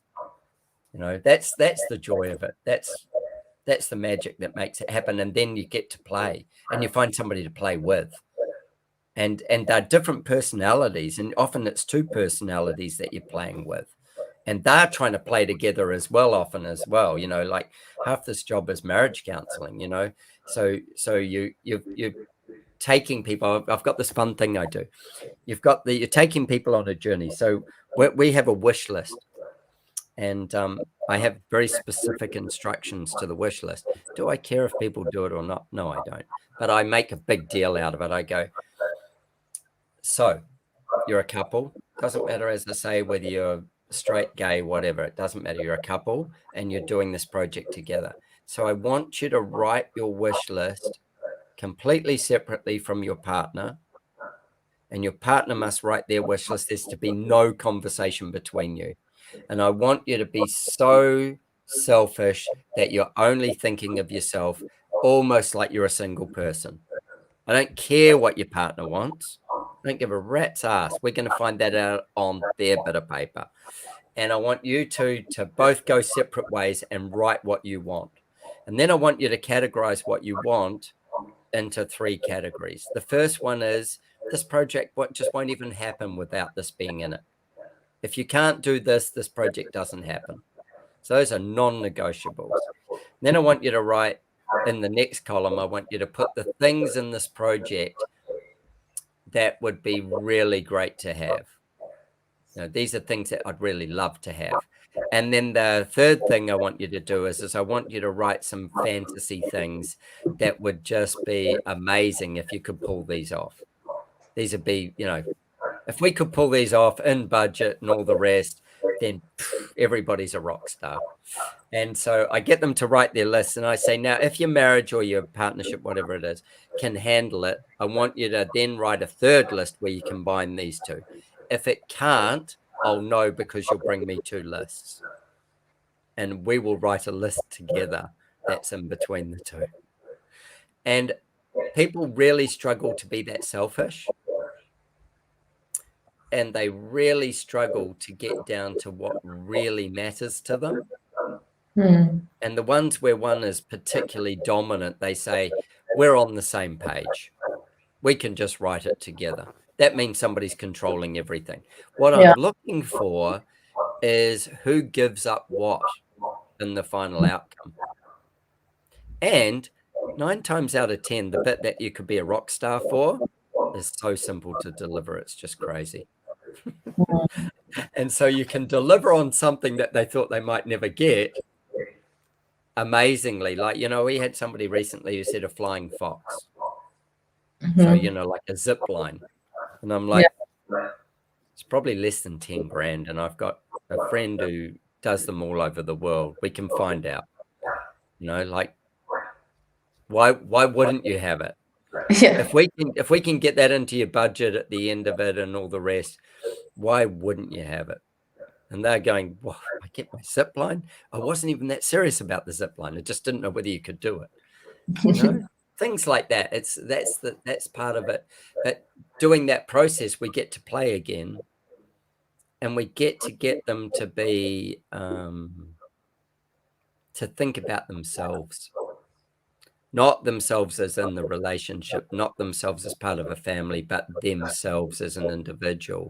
That's the joy of it. That's the magic that makes it happen. And then you get to play and you find somebody to play with. And they're different personalities. And often it's two personalities that you're playing with. And they're trying to play together as well, often as well, like half this job is marriage counseling, so you're taking people. I've got this fun thing I do. You're taking people on a journey. So we have a wish list, and I have very specific instructions to the wish list. Do I care if people do it or not? No, I don't. But I make a big deal out of it. I go, so you're a couple. Doesn't matter, as I say, whether you're straight, gay, whatever. It doesn't matter. You're a couple and you're doing this project together. So I want you to write your wish list completely separately from your partner. And your partner must write their wish list. There's to be no conversation between you. And I want you to be so selfish that you're only thinking of yourself, almost like you're a single person. I don't care what your partner wants. I don't give a rat's ass. We're going to find that out on their bit of paper. And I want you to both go separate ways and write what you want. And then I want you to categorize what you want into 3 categories. The first one is, this project just won't even happen without this being in it. If you can't do this, this project doesn't happen. So those are non-negotiables. Then I want you to write in the next column, I want you to put the things in this project that would be really great to have. These are things that I'd really love to have. And then the third thing I want you to do is I want you to write some fantasy things that would just be amazing if you could pull these off. These would be, if we could pull these off in budget and all the rest, then everybody's a rock star. And so I get them to write their lists and I say, now, if your marriage or your partnership, whatever it is, can handle it, I want you to then write a third list where you combine these two. If it can't, I'll know because you'll bring me 2 lists. And we will write a list together that's in between the two. And people really struggle to be that selfish. And they really struggle to get down to what really matters to them. And the ones where one is particularly dominant, they say, we're on the same page. We can just write it together. That means somebody's controlling everything. What I'm looking for is who gives up what in the final outcome. And 9 times out of 10, the bit that you could be a rock star for is so simple to deliver. It's just crazy. And so you can deliver on something that they thought they might never get amazingly. Like, we had somebody recently who said a flying fox. So, like a zip line. And I'm like, it's probably less than 10 grand. And I've got a friend who does them all over the world. We can find out, like, why wouldn't you have it? If we can get that into your budget at the end of it and all the rest, why wouldn't you have it? And they're going, well, I get my zip line. I wasn't even that serious about the zip line. I just didn't know whether you could do it. Things like that. That's part of it. But doing that process, we get to play again, and we get them to be to think about themselves, not themselves as in the relationship, not themselves as part of a family, but themselves as an individual.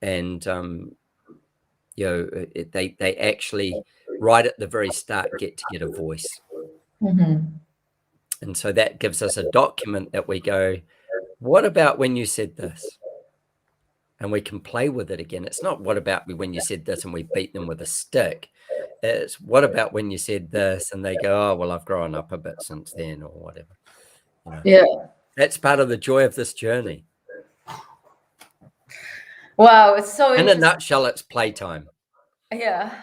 And they actually right at the very start get to get a voice. And so that gives us a document that we go, what about when you said this? And we can play with it again. It's not what about when you said this and we beat them with a stick. It's what about when you said this, and they go, oh, well, I've grown up a bit since then, or whatever. Yeah. That's part of the joy of this journey. Wow, it's so In interesting. a nutshell, it's playtime. Yeah.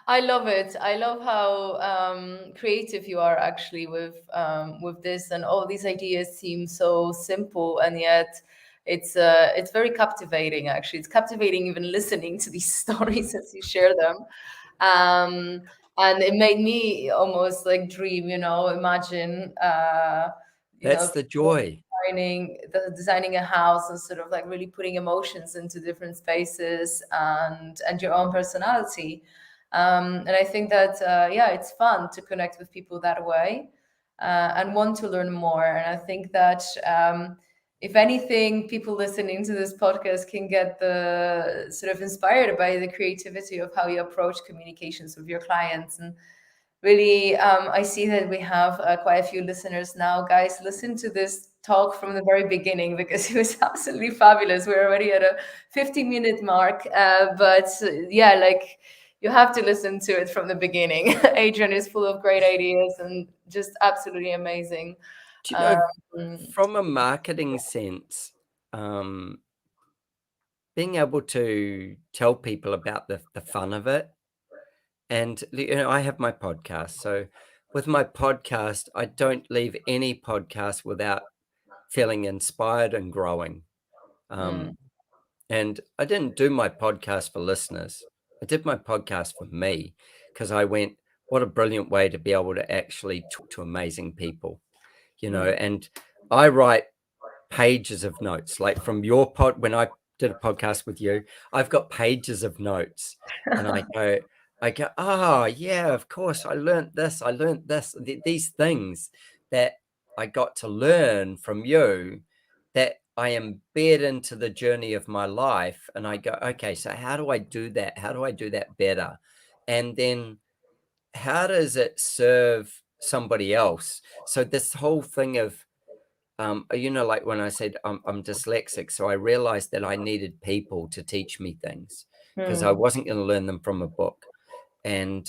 I love it. I love how creative you are actually with this, and all these ideas seem so simple, and yet it's very captivating. Actually, it's captivating even listening to these stories as you share them, and it made me almost like dream. Imagine. That's the joy. Designing a house and sort of like really putting emotions into different spaces and your own personality. And I think that it's fun to connect with people that way, and want to learn more. And I think that if anything, people listening to this podcast can get the sort of inspired by the creativity of how you approach communications with your clients. And really, I see that we have quite a few listeners now. Guys, listen to this talk from the very beginning because it was absolutely fabulous. We're already at a 50-minute mark, but yeah, like you have to listen to it from the beginning. Adrian is full of great ideas and just absolutely amazing. Do you know, Um, from a marketing sense, being able to tell people about the fun of it. And I have my podcast. So with my podcast, I don't leave any podcast without feeling inspired and growing. mm, And I didn't do my podcast for listeners. I did my podcast for me because I went, what a brilliant way to be able to actually talk to amazing people, and I write pages of notes, like from your when I did a podcast with you, I've got pages of notes, and I go, oh yeah, of course, I learned this, these things that I got to learn from you that I embed into the journey of my life, and I go, okay, so how do I do that? How do I do that better? And then how does it serve somebody else? So this whole thing of like when I said I'm dyslexic, so I realized that I needed people to teach me things because I mm, wasn't going to learn them from a book. And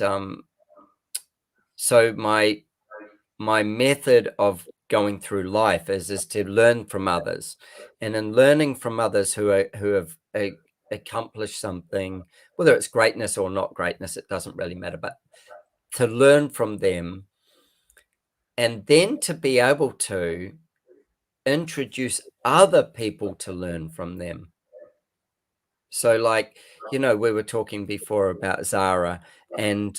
so my method of going through life is to learn from others, and in learning from others who have accomplished something, whether it's greatness or not greatness, it doesn't really matter, but to learn from them, and then to be able to introduce other people to learn from them. So like, we were talking before about Zara, and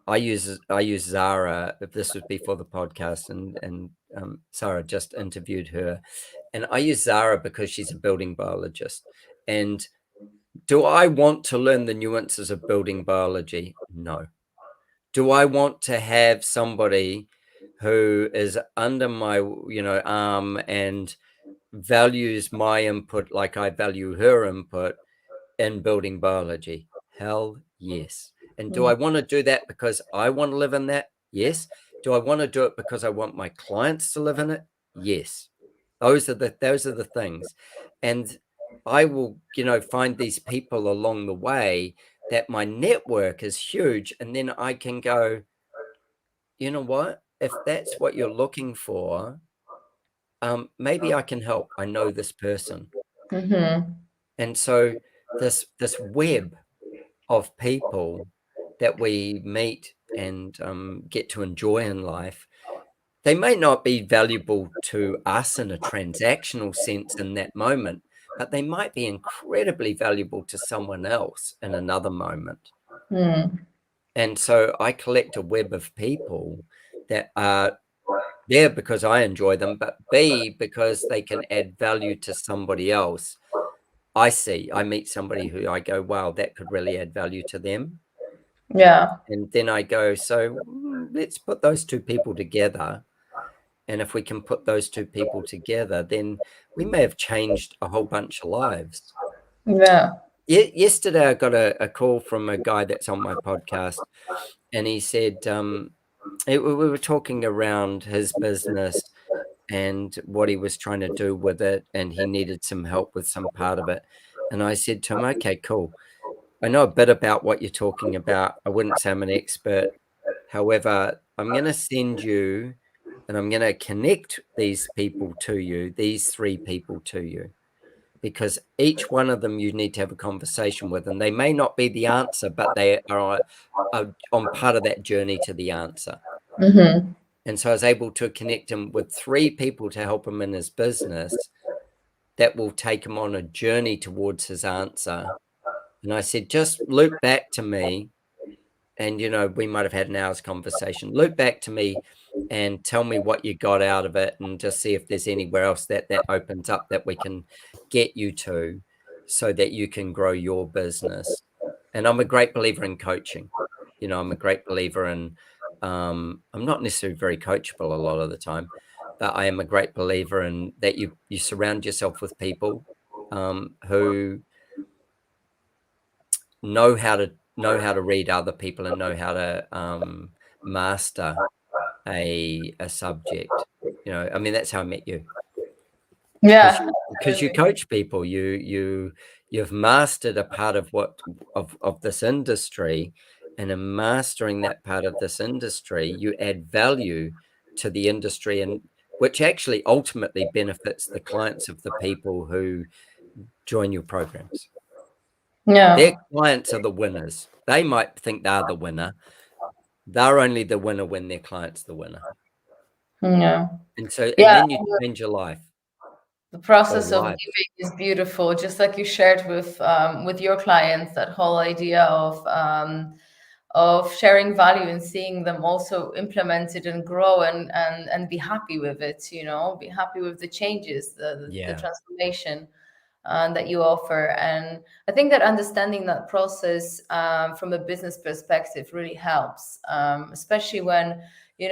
I use Zara. If this was before the podcast, and Sarah just interviewed her, and I use Zara because she's a building biologist. And do I want to learn the nuances of building biology? No. Do I want to have somebody who is under my arm and values my input like I value her input in building biology? Hell yes. And do mm, I want to do that because I want to live in that? Yes. Do I want to do it because I want my clients to live in it? Yes. Those are the things. And I will, find these people along the way that my network is huge. And then I can go, you know what? If that's what you're looking for, maybe I can help. I know this person. mhm, And so this web of people that we meet and get to enjoy in life, they may not be valuable to us in a transactional sense in that moment, but they might be incredibly valuable to someone else in another moment. mm, And so I collect a web of people that are there because I enjoy them, but B, because they can add value to somebody else. I meet somebody who I go, wow, that could really add value to them. Yeah. And then I go, so let's put those two people together. And if we can put those two people together, then we may have changed a whole bunch of lives. Yeah. Yesterday, I got a call from a guy that's on my podcast, and he said, we were talking around his business and what he was trying to do with it, and he needed some help with some part of it. And I said to him, okay, cool. I know a bit about what you're talking about. I wouldn't say I'm an expert. However, I'm going to send you and I'm going to connect these people to you, these three people to you, because each one of them you need to have a conversation with. And they may not be the answer, but they are on part of that journey to the answer. Mm-hmm. And so I was able to connect him with three people to help him in his business that will take him on a journey towards his answer. And I said, just loop back to me. And, we might have had an hour's conversation. Loop back to me and tell me what you got out of it, and just see if there's anywhere else that opens up that we can get you to, so that you can grow your business. And I'm a great believer in coaching. I'm a great believer in, I'm not necessarily very coachable a lot of the time, but I am a great believer in that you surround yourself with people who know how to read other people and know how to master a subject. I mean, that's how I met you, because Yeah. you coach people. You've mastered a part of this industry, and in mastering that part of this industry, you add value to the industry, and which actually ultimately benefits the clients of the people who join your programs. Their Yeah. clients are the winners. They might think they're the winner. They're only the winner when their client's the winner. Yeah. And Yeah. then you change your life. The Whole process of life. giving is beautiful, just like you shared with your clients, that whole idea of sharing value and seeing them also implement it and grow and be happy with it, be happy with the changes, the Yeah. transformation that you offer. And I think that understanding that process from a business perspective really helps, especially when you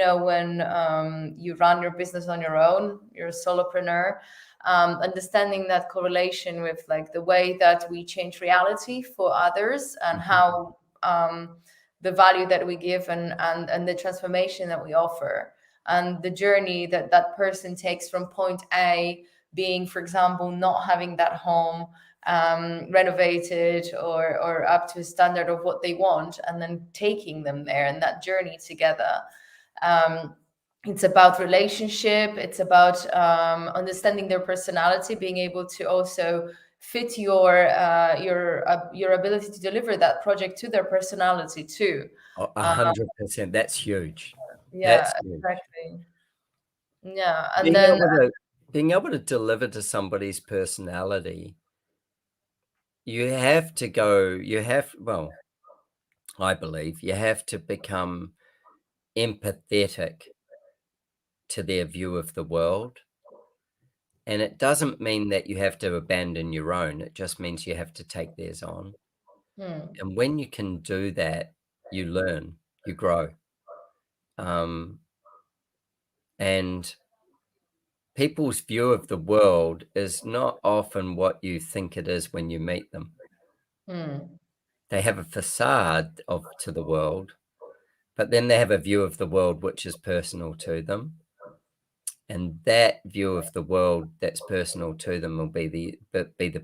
run your business on your own, you're a solopreneur. Understanding that correlation with like the way that we change reality for others, and how the value that we give, and the transformation that we offer, and the journey that that person takes from point A, being, for example, not having that home renovated or up to a standard of what they want, and then taking them there, and that journey together. um, it's about relationship, it's about understanding their personality, being able to also fit your ability to deliver that project to their personality too. 100%. That's huge. Yeah, That's huge. exactly. Yeah, and Being then able to being able to deliver to somebody's personality, well, I believe you have to become empathetic to their view of the world. And it doesn't mean that you have to abandon your own. It just means you have to take theirs on. hmm, And when you can do that, you learn, you grow. And people's view of the world is not often what you think it is when you meet them. hmm, They have a facade to the world, but then they have a view of the world which is personal to them. And that view of the world that's personal to them will be the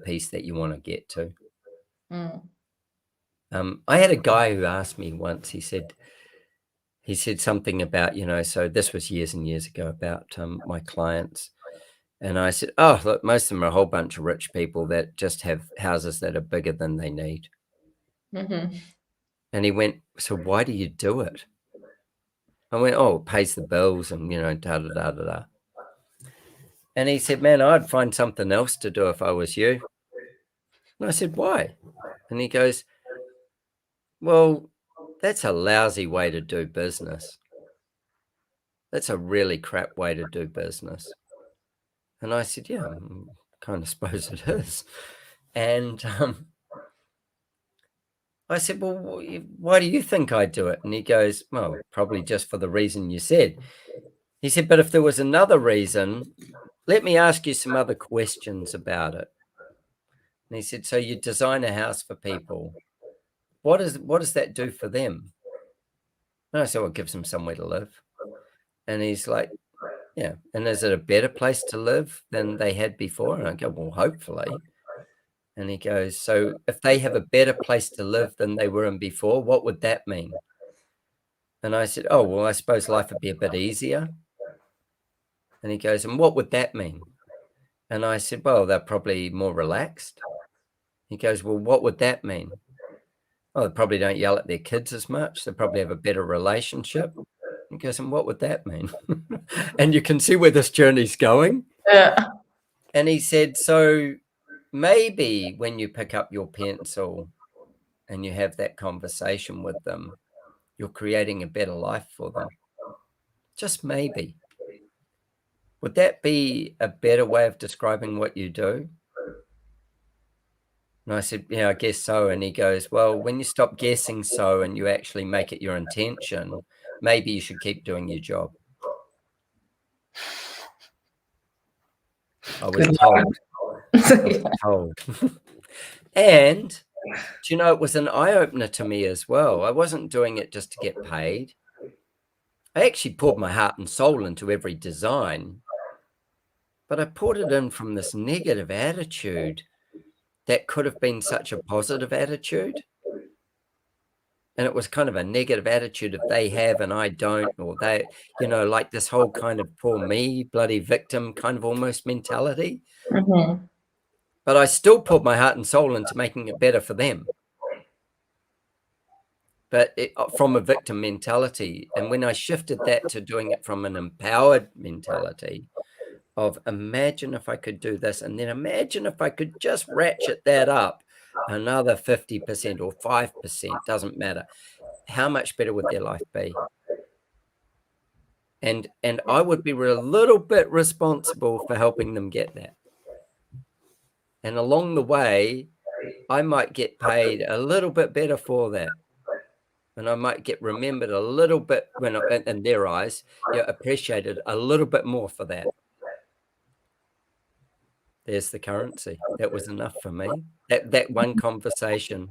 piece that you want to get to. hmm, I had a guy who asked me once. He said something about, so this was years and years ago, about my clients. And I said, oh, look, most of them are a whole bunch of rich people that just have houses that are bigger than they need. hmm. And he went, so why do you do it? I went, oh, it pays the bills and, da da da da da. And he said, man, I'd find something else to do if I was you. And I said, why? And he goes, well, that's a lousy way to do business. That's a really crap way to do business. And I said, yeah, kind of suppose it is. And I said, well, why do you think I'd do it? And he goes, well, probably just for the reason you said. He said, but if there was another reason, let me ask you some other questions about it. And he said, so you design a house for people. What does that do for them? And I said, well, it gives them somewhere to live. And he's like, yeah. And is it a better place to live than they had before? And I go, well, hopefully. And he goes, so if they have a better place to live than they were in before, what would that mean? And I said, oh, well, I suppose life would be a bit easier. And he goes, and what would that mean? And I said, well, they're probably more relaxed. He goes, well, what would that mean? Oh, they probably don't yell at their kids as much. They probably have a better relationship. He goes, and what would that mean? And you can see where this journey's going. Yeah. And he said, so maybe when you pick up your pencil and you have that conversation with them, you're creating a better life for them. Just maybe. Would that be a better way of describing what you do? And I said, yeah, I guess so. And he goes, well, when you stop guessing so and you actually make it your intention, maybe you should keep doing your job. I was told. I was told. And, do you know, it was an eye-opener to me as well. I wasn't doing it just to get paid. I actually poured my heart and soul into every design, but I poured it in from this negative attitude that could have been such a positive attitude. And it was kind of a negative attitude if they have and I don't, or they, you know, like this whole kind of poor me, bloody victim kind of almost mentality. Mm-hmm. But I still put my heart and soul into making it better for them. But from a victim mentality. And when I shifted that to doing it from an empowered mentality of imagine if I could do this, and then imagine if I could just ratchet that up another 50% or 5%, doesn't matter. How much better would their life be? And I would be a little bit responsible for helping them get that. And along the way, I might get paid a little bit better for that. And I might get remembered a little bit, when in their eyes, appreciated a little bit more for that. There's the currency. That was enough for me. That one conversation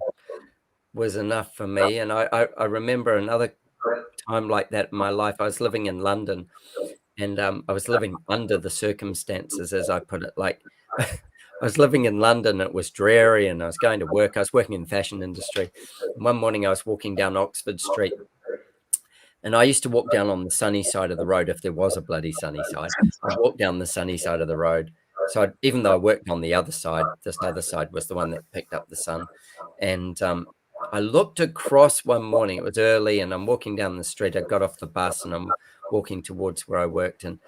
was enough for me. And I remember another time like that in my life. I was living in London, and I was living under the circumstances, as I put it. Like, I was living in London, it was dreary, and I was going to work. I was working in the fashion industry. And one morning I was walking down Oxford Street, and I used to walk down on the sunny side of the road. If there was a bloody sunny side, I'd walk down the sunny side of the road. So even though I worked on the other side, this other side was the one that picked up the sun. And I looked across one morning, it was early, and I'm walking down the street. I got off the bus and I'm walking towards where I worked. And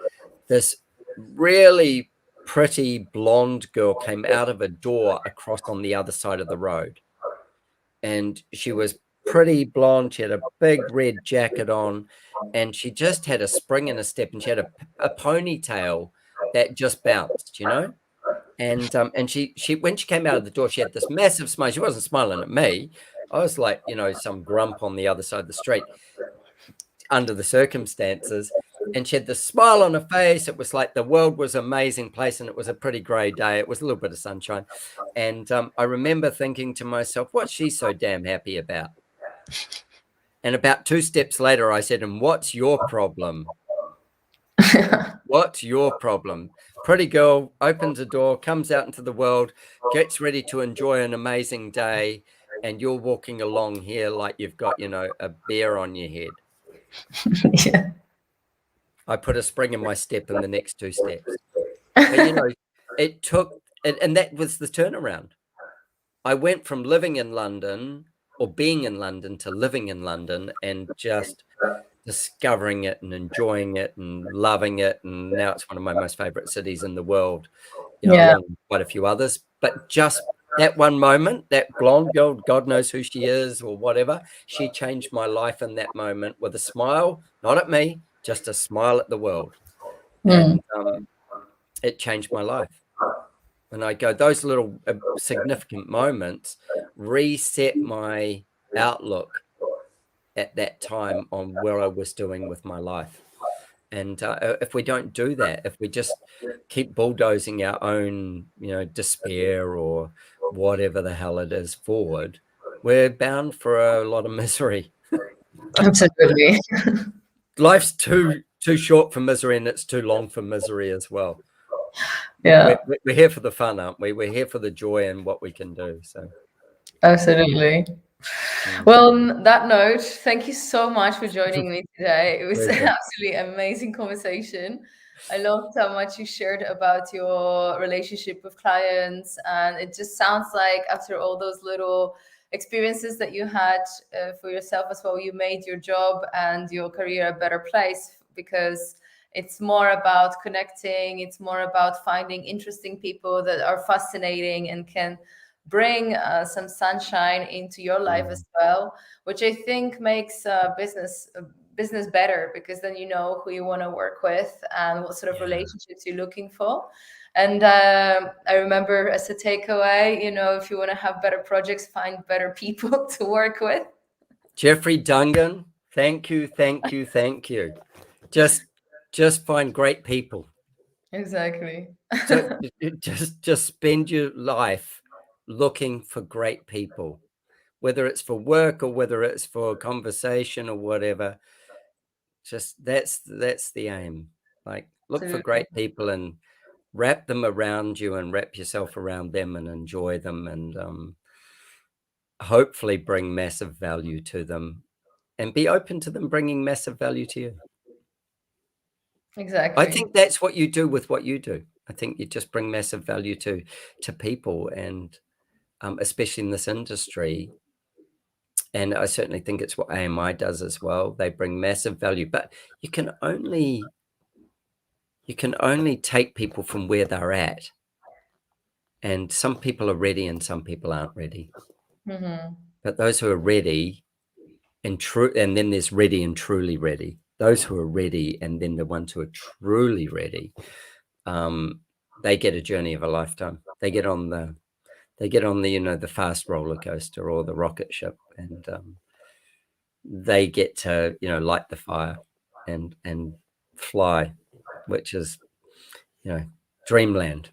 this really pretty blonde girl came out of a door across on the other side of the road. And she was pretty blonde. She had a big red jacket on, and she just had a spring in her step, and she had a ponytail that just bounced, you know. And she when she came out of the door, she had this massive smile. She wasn't smiling at me. I was like, you know, some grump on the other side of the street under the circumstances. And she had this smile on her face. It was like the world was an amazing place, and it was a pretty grey day. It was a little bit of sunshine. And I remember thinking to myself, what's she so damn happy about? And about 2 steps later, I said, and what's your problem? What's your problem? Pretty girl opens a door, comes out into the world, gets ready to enjoy an amazing day, and you're walking along here like you've got, you know, a bear on your head. Yeah. I put a spring in my step in the next 2 steps. But, you know, it took, and that was the turnaround. I went from living in London or being in London to living in London and just discovering it and enjoying it and loving it. And now it's one of my most favorite cities in the world, you know, along with quite a few others. But just that one moment, that blonde girl, God knows who she is or whatever, she changed my life in that moment with a smile, not at me, just a smile at the world. And it changed my life. And I go, those little significant moments reset my outlook at that time on where I was doing with my life. And if we don't do that, if we just keep bulldozing our own, despair or whatever the hell it is forward, we're bound for a lot of misery. Absolutely. Life's too short for misery, and it's too long for misery as well. Yeah, We're here for the fun, aren't we? We're here for the joy and what we can do. So, absolutely. mm, Well, on that note, thank you so much for joining me today. It was an pleasure. absolutely amazing conversation. I loved how much you shared about your relationship with clients, and it just sounds like after all those little experiences that you had for yourself as well, you made your job and your career a better place because it's more about connecting, it's more about finding interesting people that are fascinating and can bring some sunshine into your life Mm, as well, which I think makes business better because then you know who you want to work with and what sort of yeah. relationships you're looking for. And I remember as a takeaway, if you want to have better projects, find better people to work with. Jeffrey Dungan, thank you, thank you, thank you. Just find great people. Exactly. So just spend your life looking for great people, whether it's for work or whether it's for conversation or whatever. Just that's the aim. Like look for Absolutely. great people and wrap them around you and wrap yourself around them and enjoy them and hopefully bring massive value to them and be open to them bringing massive value to you. I Exactly. think that's what you do with what you do. I think you just bring massive value to people and especially in this industry. And I certainly think it's what AMI does as well. They bring massive value, but you can only take people from where they're at. And some people are ready and some people aren't ready. Hmm. But those who are ready and true, and then there's ready and truly ready. Those who are ready, and then the ones who are truly ready, they get a journey of a lifetime. They get on the the fast roller coaster or the rocket ship, and they get to light the fire and fly, which is dreamland.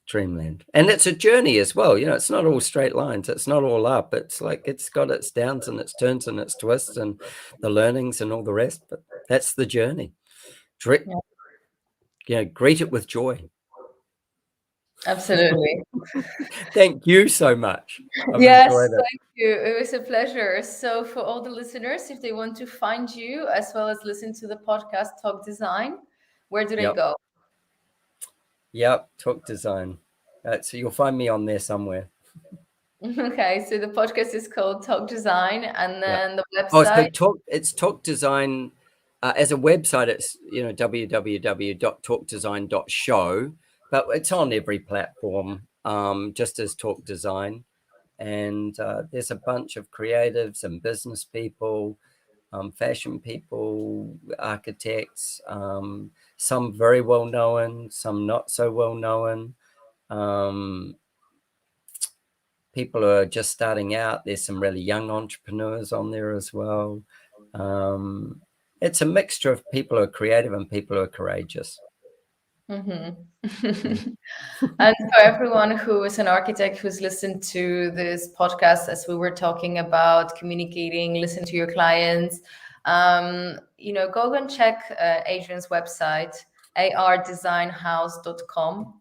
Dreamland. And it's a journey as well. It's not all straight lines. It's not all up. It's like it's got its downs and its turns and its twists and the learnings and all the rest. But that's the journey. Greet it with joy. Absolutely. Thank you so much. I've Yes, enjoyed it. thank you. It was a pleasure. So, for all the listeners, if they want to find you as well as listen to the podcast Talk Design, where do they Yep. go? Yep. Talk design. So you'll find me on there somewhere. Okay, so the podcast is called Talk Design, and Yep. then the Oh, so website. it's Talk Design as a website. It's www.talkdesign.show, but it's on every platform, just as Talk Design. And there's a bunch of creatives and business people, fashion people, architects, some very well known, some not so well known. People who are just starting out. There's some really young entrepreneurs on there as well. It's a mixture of people who are creative and people who are courageous. Mhm. Mm. And for everyone who is an architect who's listened to this podcast, as we were talking about communicating, listen to your clients, go and check Adrian's website, ardesignhouse.com,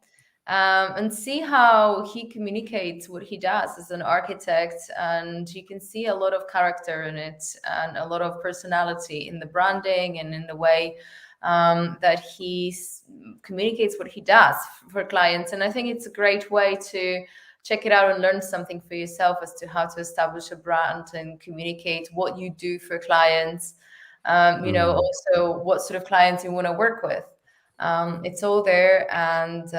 and see how he communicates what he does as an architect. And you can see a lot of character in it and a lot of personality in the branding and in the way that he communicates what he does for clients. And I think it's a great way to check it out and learn something for yourself as to how to establish a brand and communicate what you do for clients. Mm. Also what sort of clients you want to work with. It's all there, and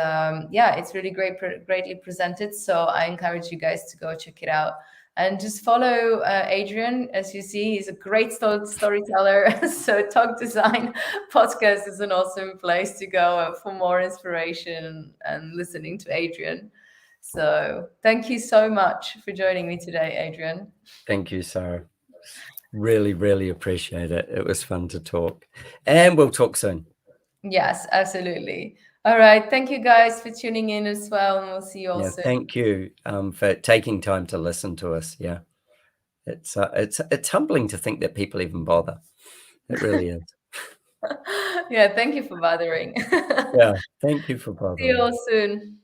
it's really greatly presented. So I encourage you guys to go check it out and just follow Adrian. As you see, he's a great storyteller. So Talk Design podcast is an awesome place to go for more inspiration and listening to Adrian. So thank you so much for joining me today, Adrian. Thank you, Sarah. Really, really appreciate it. It was fun to talk. And we'll talk soon. Yes, absolutely. All right. Thank you guys for tuning in as well. And we'll see you all Yeah, soon. thank you for taking time to listen to us. Yeah, it's humbling to think that people even bother. It really is. Yeah, thank you for bothering. Yeah, thank you for See you bothering. all soon.